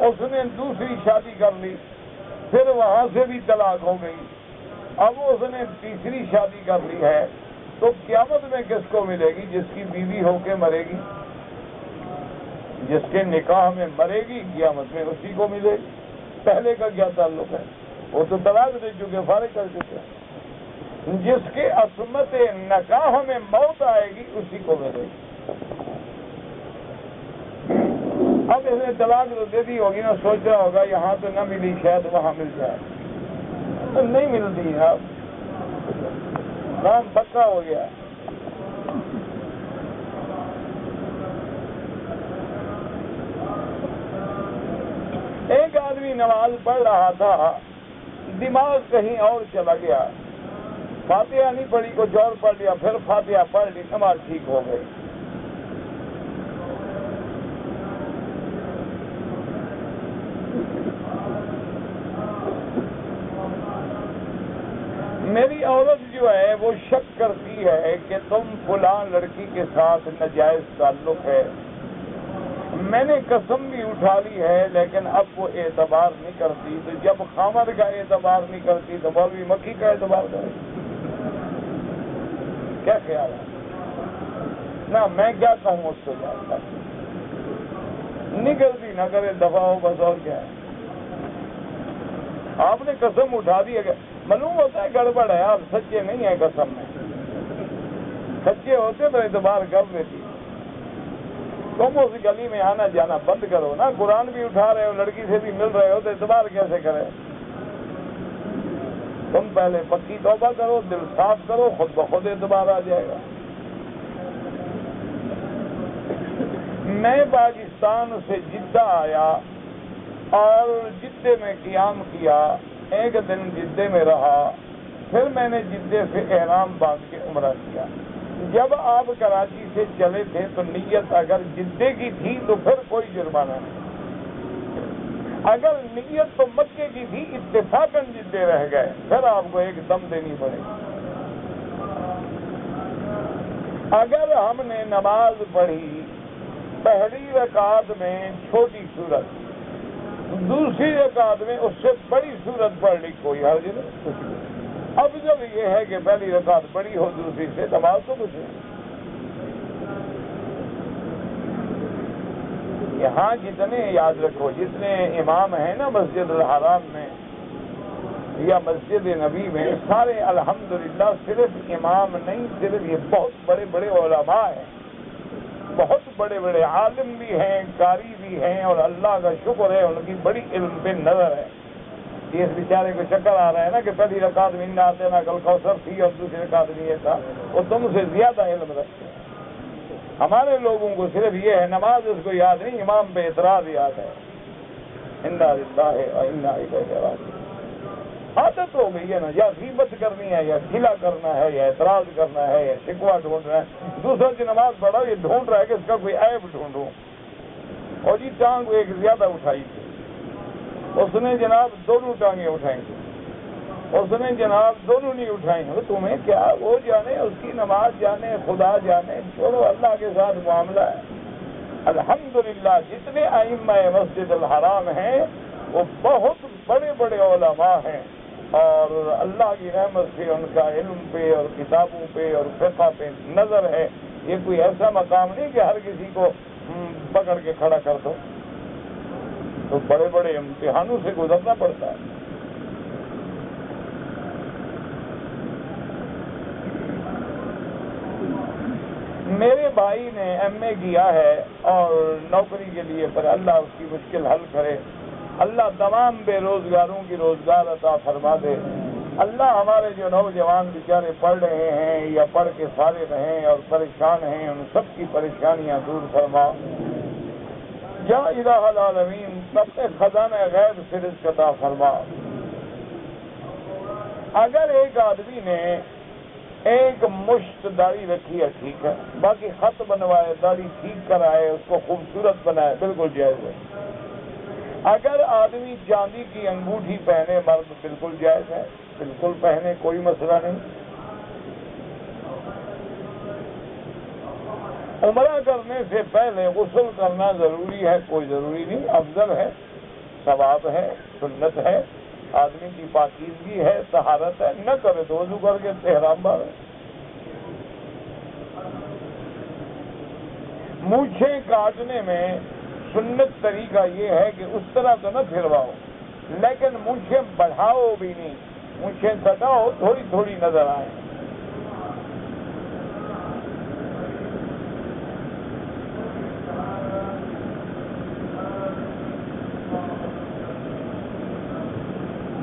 اس نے دوسری شادی کر لی، پھر وہاں سے بھی طلاق ہو گئی، اب اس نے تیسری شادی کر لی ہے، تو قیامت میں کس کو ملے گی؟ جس کی بیوی ہو کے مرے گی، جس کے نکاح میں مرے گی، قیامت میں اسی کو ملے گی۔ پہلے کا کیا تعلق ہے؟ وہ تو طلاق دے چکے، فارغ کر چکے۔ جس کے عصمت نکاح میں موت آئے گی اسی کو ملے گی۔ اب اس نے طلاق تو دے دی ہوگی نا، سوچ رہا ہوگا یہاں تو نہ ملی، شاید وہاں مل جائے، تو نہیں ملتی ہے، اب کام پکا ہو گیا۔ ایک آدمی نماز پڑھ رہا تھا، دماغ کہیں اور چلا گیا، فاتحہ نہیں پڑھی، کچھ اور پڑھ لیا، پھر فاتحہ پڑھ لی، نماز ٹھیک ہو گئی۔ میری عورت جو ہے وہ شک کرتی ہے کہ تم فلاں لڑکی کے ساتھ ناجائز تعلق ہے، میں نے قسم بھی اٹھا لی ہے، لیکن اب وہ اعتبار نہیں کرتی، تو جب خامد کا اعتبار نہیں کرتی تو مولوی مکی کا اعتبار کرے؟ کیا خیال ہے؟ نہ میں کیا کہوں اس سے جانتا، نہیں کرتی نہ کرے، دفاع ہو بس، اور کیا ہے؟ آپ نے قسم اٹھا دی ہے، معلوم ہوتا ہے گڑبڑ ہے، آپ سچے نہیں ہیں قسم میں، سچے ہوتے تو اعتبار کر لیتی۔ تم اس گلی میں آنا جانا بند کرو نا، قرآن بھی اٹھا رہے ہو، لڑکی سے بھی مل رہے ہو، تو اعتبار کیسے کرے؟ تم پہلے پکی توبہ کرو، دل صاف کرو، خود بخود اعتبار آ جائے گا۔ میں پاکستان سے جدہ آیا اور جدے میں قیام کیا، 1 دن جدے میں رہا، پھر میں نے جدے سے احرام باندھ کے عمرہ کیا۔ جب آپ کراچی سے چلے تھے تو نیت اگر جدے کی تھی تو پھر کوئی جرمانہ نہیں، اگر نیت تو مکے کی تھی، اتفاقاً جدے رہ گئے، پھر آپ کو ایک دم دینی پڑے گی۔ اگر ہم نے نماز پڑھی، پہلی رکعت میں چھوٹی سورت، دوسری رکعت میں اس سے بڑی سورت پڑھ لی، کوئی حرج نہیں۔ اب جب یہ ہے کہ پہلی رکعت بڑی ہو، دوسری سے، نماز تو کچھ نہیں۔ یہاں جتنے یاد رکھو، جتنے امام ہیں نا مسجد الحرام میں یا مسجد نبی میں، سارے الحمدللہ صرف امام نہیں، صرف یہ بہت بڑے بڑے علماء ہیں، بہت بڑے بڑے عالم بھی ہیں، قاری بھی ہیں، اور اللہ کا شکر ہے ان کی بڑی علم پہ نظر ہے۔ یہ اس بیچارے کو چکر آ رہا ہے نا کہ پہلی رکعت میں انا اعطیناک الکوثر تھی اور دوسری رکعت میں یہ تھا، وہ تم سے زیادہ علم رکھتے ہیں۔ ہمارے لوگوں کو صرف یہ ہے، نماز اس کو یاد نہیں، امام پہ اعتراض یاد ہے۔ انا للہ و انا الیہ راجعون۔ عادت ہو گئی ہے نا، یا غیبت کرنی ہے، یا گلہ کرنا ہے، یا اعتراض کرنا ہے، یا شکوہ ڈھونڈنا ہے۔ دوسرا کی نماز پڑھا، یہ ڈھونڈ رہا ہے کہ اس کا کوئی عیب ڈھونڈوں، اور جی ٹانگ ایک زیادہ اٹھائی تھی، اس نے جناب دونوں ٹانگیں اٹھائیں گے، اس نے جناب دونوں نہیں اٹھائیں گے، تمہیں کیا، وہ جانے، اس کی نماز جانے، خدا جانے، چھوڑو، اللہ کے ساتھ معاملہ ہے۔ الحمدللہ جتنے ائمہ مسجد الحرام ہیں وہ بہت بڑے بڑے علماء ہیں، اور اللہ کی رحمت سے ان کا علم پہ اور کتابوں پہ اور فقہ پہ نظر ہے۔ یہ کوئی ایسا مقام نہیں کہ ہر کسی کو پکڑ کے کھڑا کر دو، تو بڑے بڑے امتحانوں سے گزرنا پڑتا ہے۔ میرے بھائی نے ایم اے کیا ہے اور نوکری کے لیے، پر اللہ اس کی مشکل حل کرے، اللہ تمام بے روزگاروں کی روزگار عطا فرما دے۔ اللہ ہمارے جو نوجوان بیچارے پڑھ رہے ہیں یا پڑھ کے فارغ ہیں اور پریشان ہیں، ان سب کی پریشانیاں دور فرما۔ یا الہ العالمین اپنے خزانہ غیب سے رزق عطا فرما۔ اگر ایک آدمی نے ایک مشت داڑھی رکھی ہے ٹھیک ہے، باقی خط بنوائے، داڑھی ٹھیک کرائے، اس کو خوبصورت بنائے، بالکل جائز ہے۔ اگر آدمی چاندی کی انگوٹھی پہنے مرد، بالکل جائز ہے، بالکل پہنے، کوئی مسئلہ نہیں۔ عمرہ کرنے سے پہلے غسل کرنا ضروری ہے، کوئی ضروری نہیں، افضل ہے، ثواب ہے، سنت ہے، آدمی کی پاکیزگی ہے، طہارت ہے، نہ کرے تو وضو کر کے احرام باندھے۔ مونچھیں کاٹنے میں سنت طریقہ یہ ہے کہ اس طرح تو نہ پھرواؤ، لیکن مونچھیں بڑھاؤ بھی نہیں، مونچھیں سٹاؤ، تھوڑی تھوڑی نظر آئیں۔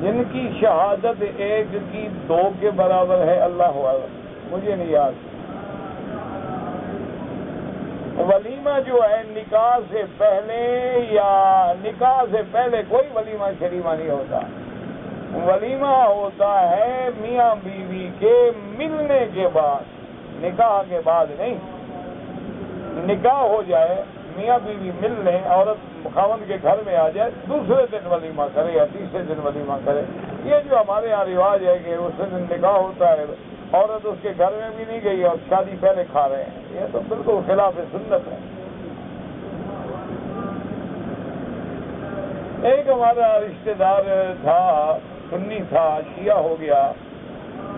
جن کی شہادت ایک کی 2 کے برابر ہے، اللہ اعلم، مجھے نہیں یاد۔ ولیمہ جو ہے نکاح سے پہلے یا نکاح سے پہلے کوئی ولیمہ شریمہ نہیں ہوتا، ولیمہ ہوتا ہے میاں بیوی کے ملنے کے بعد، نکاح کے بعد نہیں۔ نکاح ہو جائے، میاں بیوی مل لیں، عورت خاوند کے گھر میں آ جائے، دوسرے دن ولیمہ کرے یا تیسرے دن ولیمہ کرے۔ یہ جو ہمارے یہاں رواج ہے کہ اس دن نکاح ہوتا ہے، عورت اس کے گھر میں بھی نہیں گئی اور شادی پہلے کھا رہے ہیں، یہ تو بالکل خلاف سنت ہے۔ ایک ہمارا رشتہ دار تھا، سنی تھا، شیعہ ہو گیا،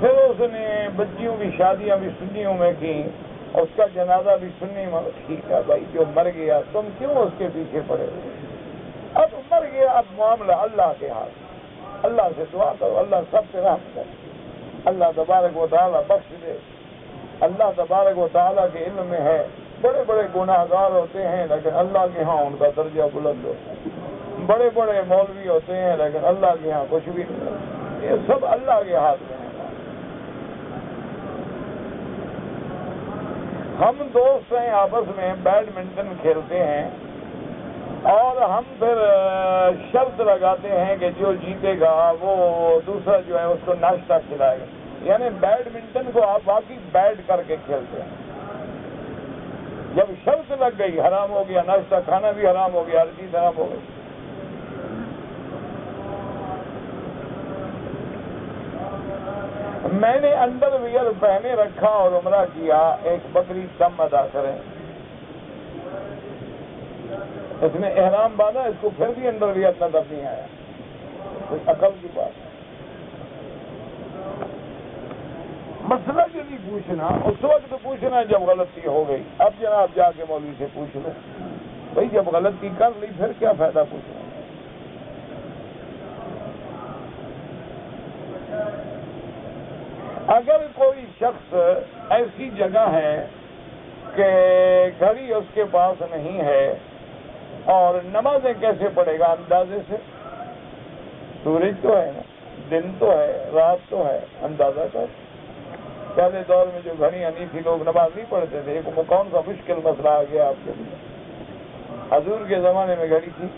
پھر اس نے بچیوں کی شادیاں بھی سنیوں میں کی، اس کا جنازہ بھی سنی میں۔ ٹھیک ہے بھائی، جو مر گیا تم کیوں اس کے پیچھے پڑے ہوئے؟ اب مر گیا، اب معاملہ اللہ کے ہاتھ، اللہ سے دعا کرو، اللہ سب سے رحم کرے، اللہ تبارک و تعالیٰ بخش دے۔ اللہ تبارک و تعالیٰ کے علم میں ہے، بڑے بڑے گناہ گار ہوتے ہیں لیکن اللہ کے ہاں ان کا درجہ بلند ہوتا ہے، بڑے بڑے مولوی ہوتے ہیں لیکن اللہ کے ہاں کچھ بھی نہیں، یہ سب اللہ کے ہاتھ میں ہے۔ ہم دوست ہیں، آپس میں بیڈمنٹن کھیلتے ہیں اور ہم پھر شرط لگاتے ہیں کہ جو جیتے گا وہ دوسرا جو ہے اس کو ناشتہ کھلائے گا، یعنی بیڈمنٹن کو آپ باقی بیٹ کر کے کھیلتے ہیں۔ جب شرط لگ گئی حرام ہو گیا، ناشتہ کھانا بھی حرام ہو گیا، ہر چیز حرام ہو گئی۔ میں نے انڈر ویئر پہنے رکھا اور عمرہ کیا، ایک بکری دم ادا کریں، اس نے احرام باندھا، اس کو پھر بھی انڈر ویئر نظر نہیں آیا، کوئی عقل کی بات ہے۔ مسئلہ جو نہیں پوچھنا اس وقت پوچھنا جب غلطی ہو گئی، اب جناب جا کے مولوی سے پوچھ لو بھائی، جب غلطی کر لی پھر کیا فائدہ پوچھنا۔ اگر کوئی شخص ایسی جگہ ہے کہ گھڑی اس کے پاس نہیں ہے اور نمازیں کیسے پڑھے گا؟ اندازے سے، سورج تو ہے نا، دن تو ہے، رات تو ہے، اندازہ کر۔ پہلے دور میں جو گھڑیاں نہیں تھی لوگ نماز نہیں پڑھتے تھے، کون سا مشکل مسئلہ آ گیا آپ کے لیے؟ حضور کے زمانے میں گھڑی تھی،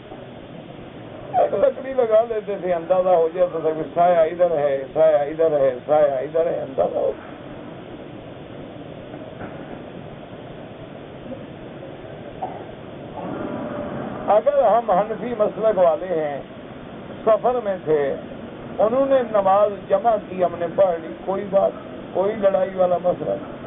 ایک لکڑی لگا لیتے تھے، اندازہ ہو جاتا تھا کہ سایہ ادھر ہے، سایہ ادھر ہے، سایہ ادھر ہے، اندازہ ہو۔ اگر ہم حنفی مسلک والے ہیں سفر میں تھے، انہوں نے نماز جمع کی، ہم نے پڑھ لی، کوئی بات، کوئی لڑائی والا مسئلہ نہیں۔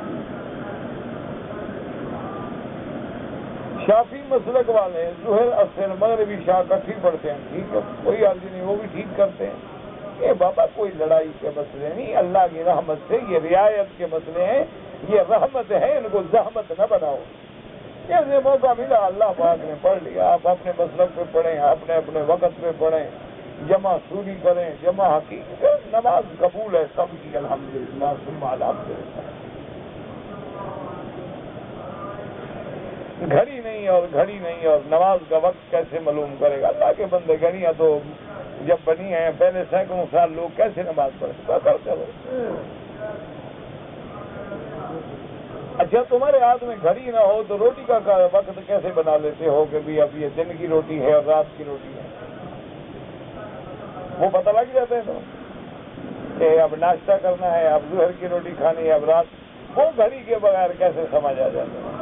شافی مسلک والے ظہر عصر مغرب عشاء اکٹھی پڑھتے ہیں، ٹھیک ہے، کوئی حرج نہیں، وہ بھی ٹھیک کرتے ہیں۔ یہ بابا کوئی لڑائی کے مسئلے نہیں، اللہ کی رحمت سے یہ رعایت کے مسئلے ہیں، یہ رحمت ہے، ان کو زحمت نہ بناؤ۔ جیسے موقع ملا اللہ پاک نے پڑھ لیا، آپ اپنے مسلک پہ پڑھیں، اپنے اپنے وقت پہ پڑھیں، جمع سوری کریں، جمع حقیقت، نماز قبول ہے سب کی، الحمدللہ ثم الحمدللہ۔ گھڑی نہیں اور نماز کا وقت کیسے معلوم کرے گا؟ اللہ کے بندے، گھڑیاں تو جب بنی ہیں پہلے سینکڑوں سال لوگ کیسے نماز پڑھے کرو۔ اچھا تمہارے ہاتھ میں گھڑی نہ ہو تو روٹی کا وقت کیسے بنا لیتے ہو کہ بھی اب یہ دن کی روٹی ہے اور رات کی روٹی ہے؟ وہ پتہ لگ جاتا ہے تو کہ اب ناشتہ کرنا ہے، اب ظہر کی روٹی کھانی ہے، اب رات، وہ گھڑی کے بغیر کیسے سمجھ آ جاتا ہے؟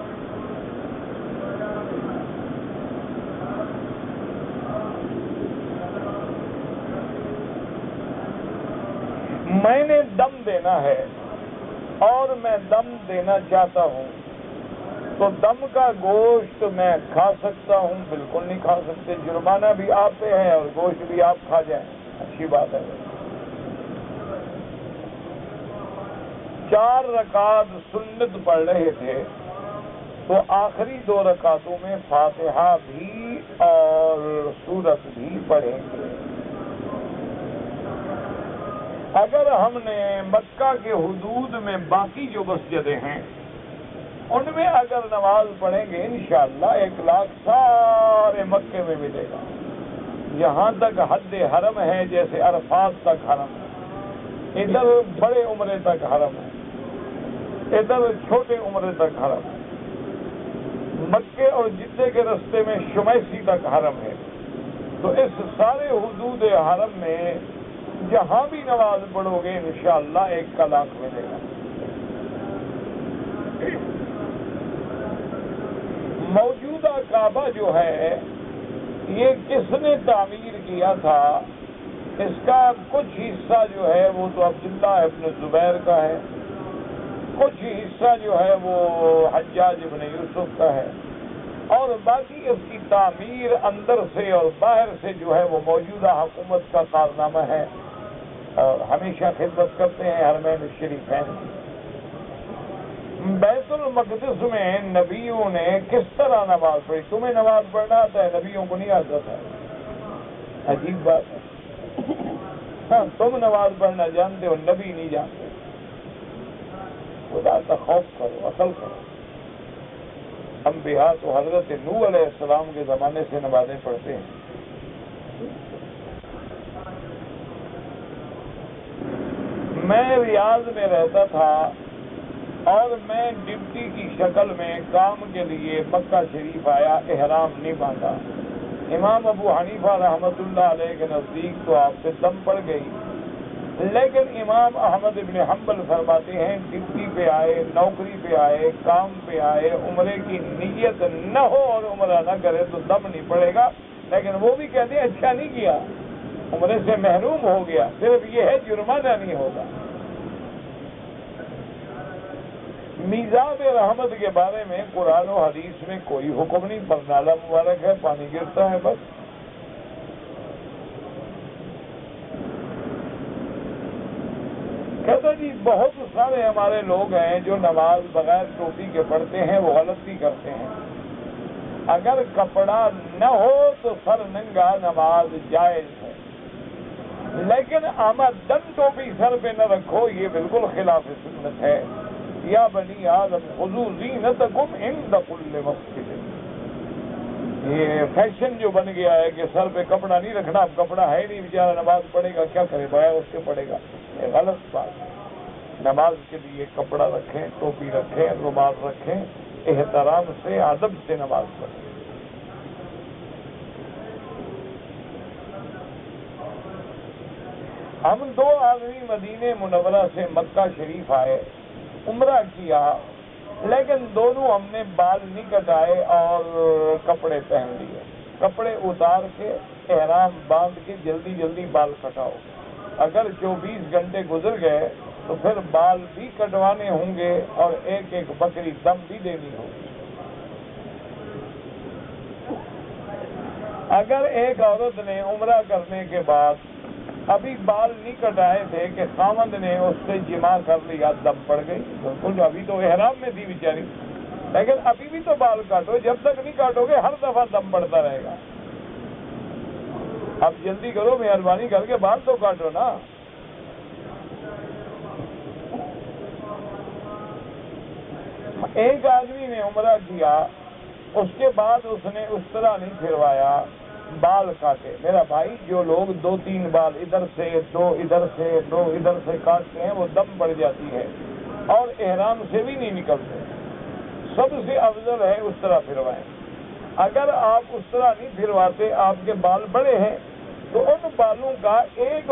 میں نے دم دینا ہے اور میں دم دینا چاہتا ہوں، تو دم کا گوشت میں کھا سکتا ہوں؟ بالکل نہیں کھا سکتے، جرمانہ بھی آپ پہ ہے اور گوشت بھی آپ کھا جائیں، اچھی بات ہے۔ 4 رکعت سنت پڑھ رہے تھے تو آخری 2 رکعتوں میں فاتحہ بھی اور سورت بھی پڑھیں گے۔ اگر ہم نے مکہ کے حدود میں باقی جو مسجدیں ہیں ان میں اگر نماز پڑھیں گے انشاءاللہ 1 لاکھ سارے مکے میں ملے گا، یہاں تک حد حرم ہے، جیسے عرفات تک حرم ہے، ادھر بڑے عمرے تک حرم ہے، ادھر چھوٹے عمرے تک حرم ہے، مکے اور جدے کے رستے میں شمیسی تک حرم ہے۔ تو اس سارے حدود حرم میں جہاں بھی نماز پڑھو گے انشاءاللہ 1 لاکھ ملے گا۔ موجودہ کعبہ جو ہے یہ کس نے تعمیر کیا تھا؟ اس کا کچھ حصہ جو ہے وہ تو عبداللہ ابن زبیر کا ہے، کچھ حصہ جو ہے وہ حجاج ابن یوسف کا ہے، اور باقی اس کی تعمیر اندر سے اور باہر سے جو ہے وہ موجودہ حکومت کا کارنامہ ہے، اور ہمیشہ خدمت کرتے ہیں حرمین الشریفین کی۔ بیت المقدس میں نبیوں نے کس طرح نماز پڑھی؟ تمہیں نماز پڑھنا آتا ہے، نبیوں کو نہیں آتا تھا، عجیب بات ہے۔ ہاں تم نماز پڑھنا جانتے ہو، نبی نہیں جانتے۔ خدا کا خوف کرو، عقل کرو۔ انبیاء تو حضرت نوح علیہ السلام کے زمانے سے نمازیں پڑھتے ہیں۔ میں ریاض میں رہتا تھا اور میں ڈپٹی کی شکل میں کام کے لیے مکہ شریف آیا، احرام نہیں باندھا۔ امام ابو حنیفہ رحمۃ اللہ علیہ کے نزدیک تو آپ سے دم پڑ گئی، لیکن امام احمد ابن حنبل فرماتے ہیں ڈپٹی پہ آئے، نوکری پہ آئے، کام پہ آئے، عمرے کی نیت نہ ہو اور عمرہ نہ کرے تو دم نہیں پڑے گا، لیکن وہ بھی کہتے ہیں اچھا نہیں کیا، عمرے سے محروم ہو گیا، صرف یہ ہے جرمانہ نہیں ہوگا۔ میزاب رحمت کے بارے میں قرآن و حدیث میں کوئی حکم نہیں، پر نالہ مبارک ہے، پانی گرتا ہے بس۔ کہتا جی بہت سارے ہمارے لوگ ہیں جو نماز بغیر ٹوپی کے پڑھتے ہیں، وہ غلطی کرتے ہیں۔ اگر کپڑا نہ ہو تو سر ننگا نماز جائز ہے، لیکن آمدن ٹوپی سر پہ نہ رکھو، یہ بالکل خلاف سنت ہے۔ یا بنی آدم خذوا زینتکم عند کل مسجد، یہ فیشن جو بن گیا ہے کہ سر پہ کپڑا نہیں رکھنا، اب کپڑا ہے نہیں، بیچارہ نماز پڑھے گا کیا کرے، بغیر اس کے پڑھے گا، یہ غلط بات ہے۔ نماز کے لیے کپڑا رکھیں، ٹوپی رکھیں، رومال رکھیں، احترام سے ادب سے نماز پڑھیں۔ ہم 2 آدمی مدینہ منورہ سے مکہ شریف آئے، عمرہ کیا، لیکن دونوں ہم نے بال نہیں کٹائے اور کپڑے پہن لیے۔ کپڑے اتار کے احرام باندھ کے جلدی جلدی بال کٹاؤ. اگر 24 گھنٹے گزر گئے تو پھر بال بھی کٹوانے ہوں گے اور ایک ایک بکری دم بھی دینی ہوگی. اگر ایک عورت نے عمرہ کرنے کے بعد ابھی بال نہیں کٹائے تھے کہ خاوند نے اس سے جماع کر لیا، دم پڑ گئی، بالکل ابھی تو احرام میں تھی بیچاری، لیکن ابھی بھی تو بال کاٹو. جب تک نہیں کاٹو گے ہر دفعہ دم پڑتا رہے گا. اب جلدی کرو، مہربانی کر کے بال تو کاٹو نا. ایک آدمی نے عمرہ کیا، اس کے بعد اس نے اس طرح نہیں پھروایا، بال کاٹے. میرا بھائی، جو لوگ 2-3 بال ادھر سے 2 ادھر سے 2 ادھر سے کاٹتے ہیں وہ دم پڑ جاتی ہے اور احرام سے بھی نہیں نکلتے. سب سے افضل ہے اس طرح پھروائیں. اگر آپ اس طرح نہیں پھرواتے، آپ کے بال بڑے ہیں تو ان بالوں کا 1/،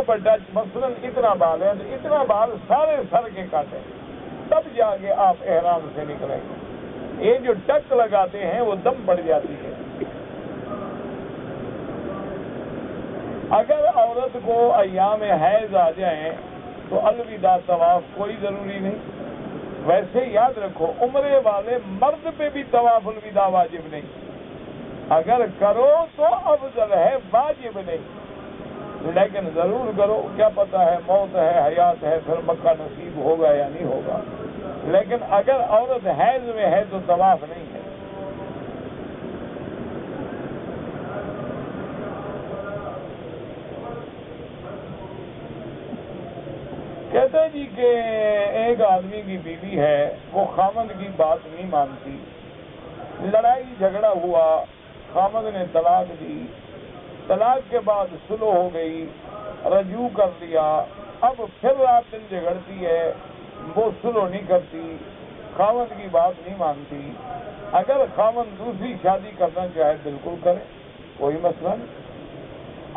مثلاً اتنا بال ہے تو اتنا بال سارے سر کے کاٹیں، تب جا کے آپ احرام سے نکلیں گے. یہ جو ٹک لگاتے ہیں وہ دم پڑ جاتی ہے. اگر عورت کو ایام حیض آ جائیں تو الوداع طواف کوئی ضروری نہیں. ویسے یاد رکھو، عمرے والے مرد پہ بھی طواف الوداع واجب نہیں. اگر کرو تو افضل ہے، واجب نہیں، لیکن ضرور کرو. کیا پتہ ہے موت ہے، حیات ہے، پھر مکہ نصیب ہوگا یا نہیں ہوگا. لیکن اگر عورت حیض میں ہے تو طواف نہیں ہے. کہتے ہیں جی کہ ایک آدمی کی بیوی ہے، وہ خامند کی بات نہیں مانتی، لڑائی جھگڑا ہوا، خامند نے طلاق دی، طلاق کے بعد صلح ہو گئی، رجوع کر لیا، اب پھر رات دن جھگڑتی ہے، وہ صلح نہیں کرتی، خامند کی بات نہیں مانتی. اگر خامند دوسری شادی کرنا چاہے بالکل کرے، کوئی مسئلہ نہیں.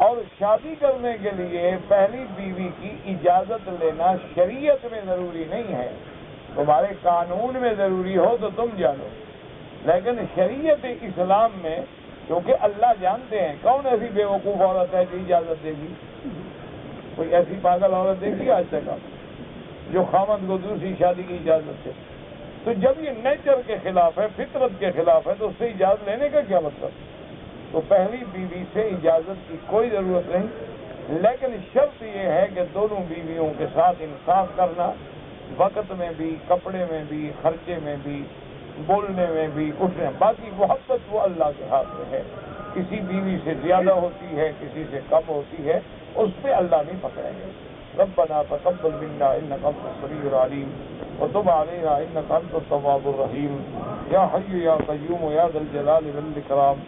اور شادی کرنے کے لیے پہلی بیوی کی اجازت لینا شریعت میں ضروری نہیں ہے. تمہارے قانون میں ضروری ہو تو تم جانو، لیکن شریعت اسلام میں، کیونکہ اللہ جانتے ہیں کون ایسی بے وقوف عورت ہے جو اجازت دے گی. کوئی ایسی پاگل عورت دیکھی آج تک آپ جو خامد کو دوسری شادی کی اجازت دے؟ تو جب یہ نیچر کے خلاف ہے، فطرت کے خلاف ہے، تو اس سے اجازت لینے کا کیا مطلب؟ تو پہلی بیوی سے اجازت کی کوئی ضرورت نہیں، لیکن شرط یہ ہے کہ دونوں بیویوں کے ساتھ انصاف کرنا، وقت میں بھی، کپڑے میں بھی، خرچے میں بھی، بولنے میں بھی، اٹھنے. باقی محبت وہ اللہ کے ہاتھ میں ہے. کسی بیوی سے زیادہ ہوتی ہے، کسی سے کم ہوتی ہے، اس پہ اللہ نہیں پکڑیں گے. ربنا تقبل منا انک انت السمیع العلیم وتب علینا انک انت التواب الرحیم. یا حی یا قیوم یا ذا الجلال والاکرام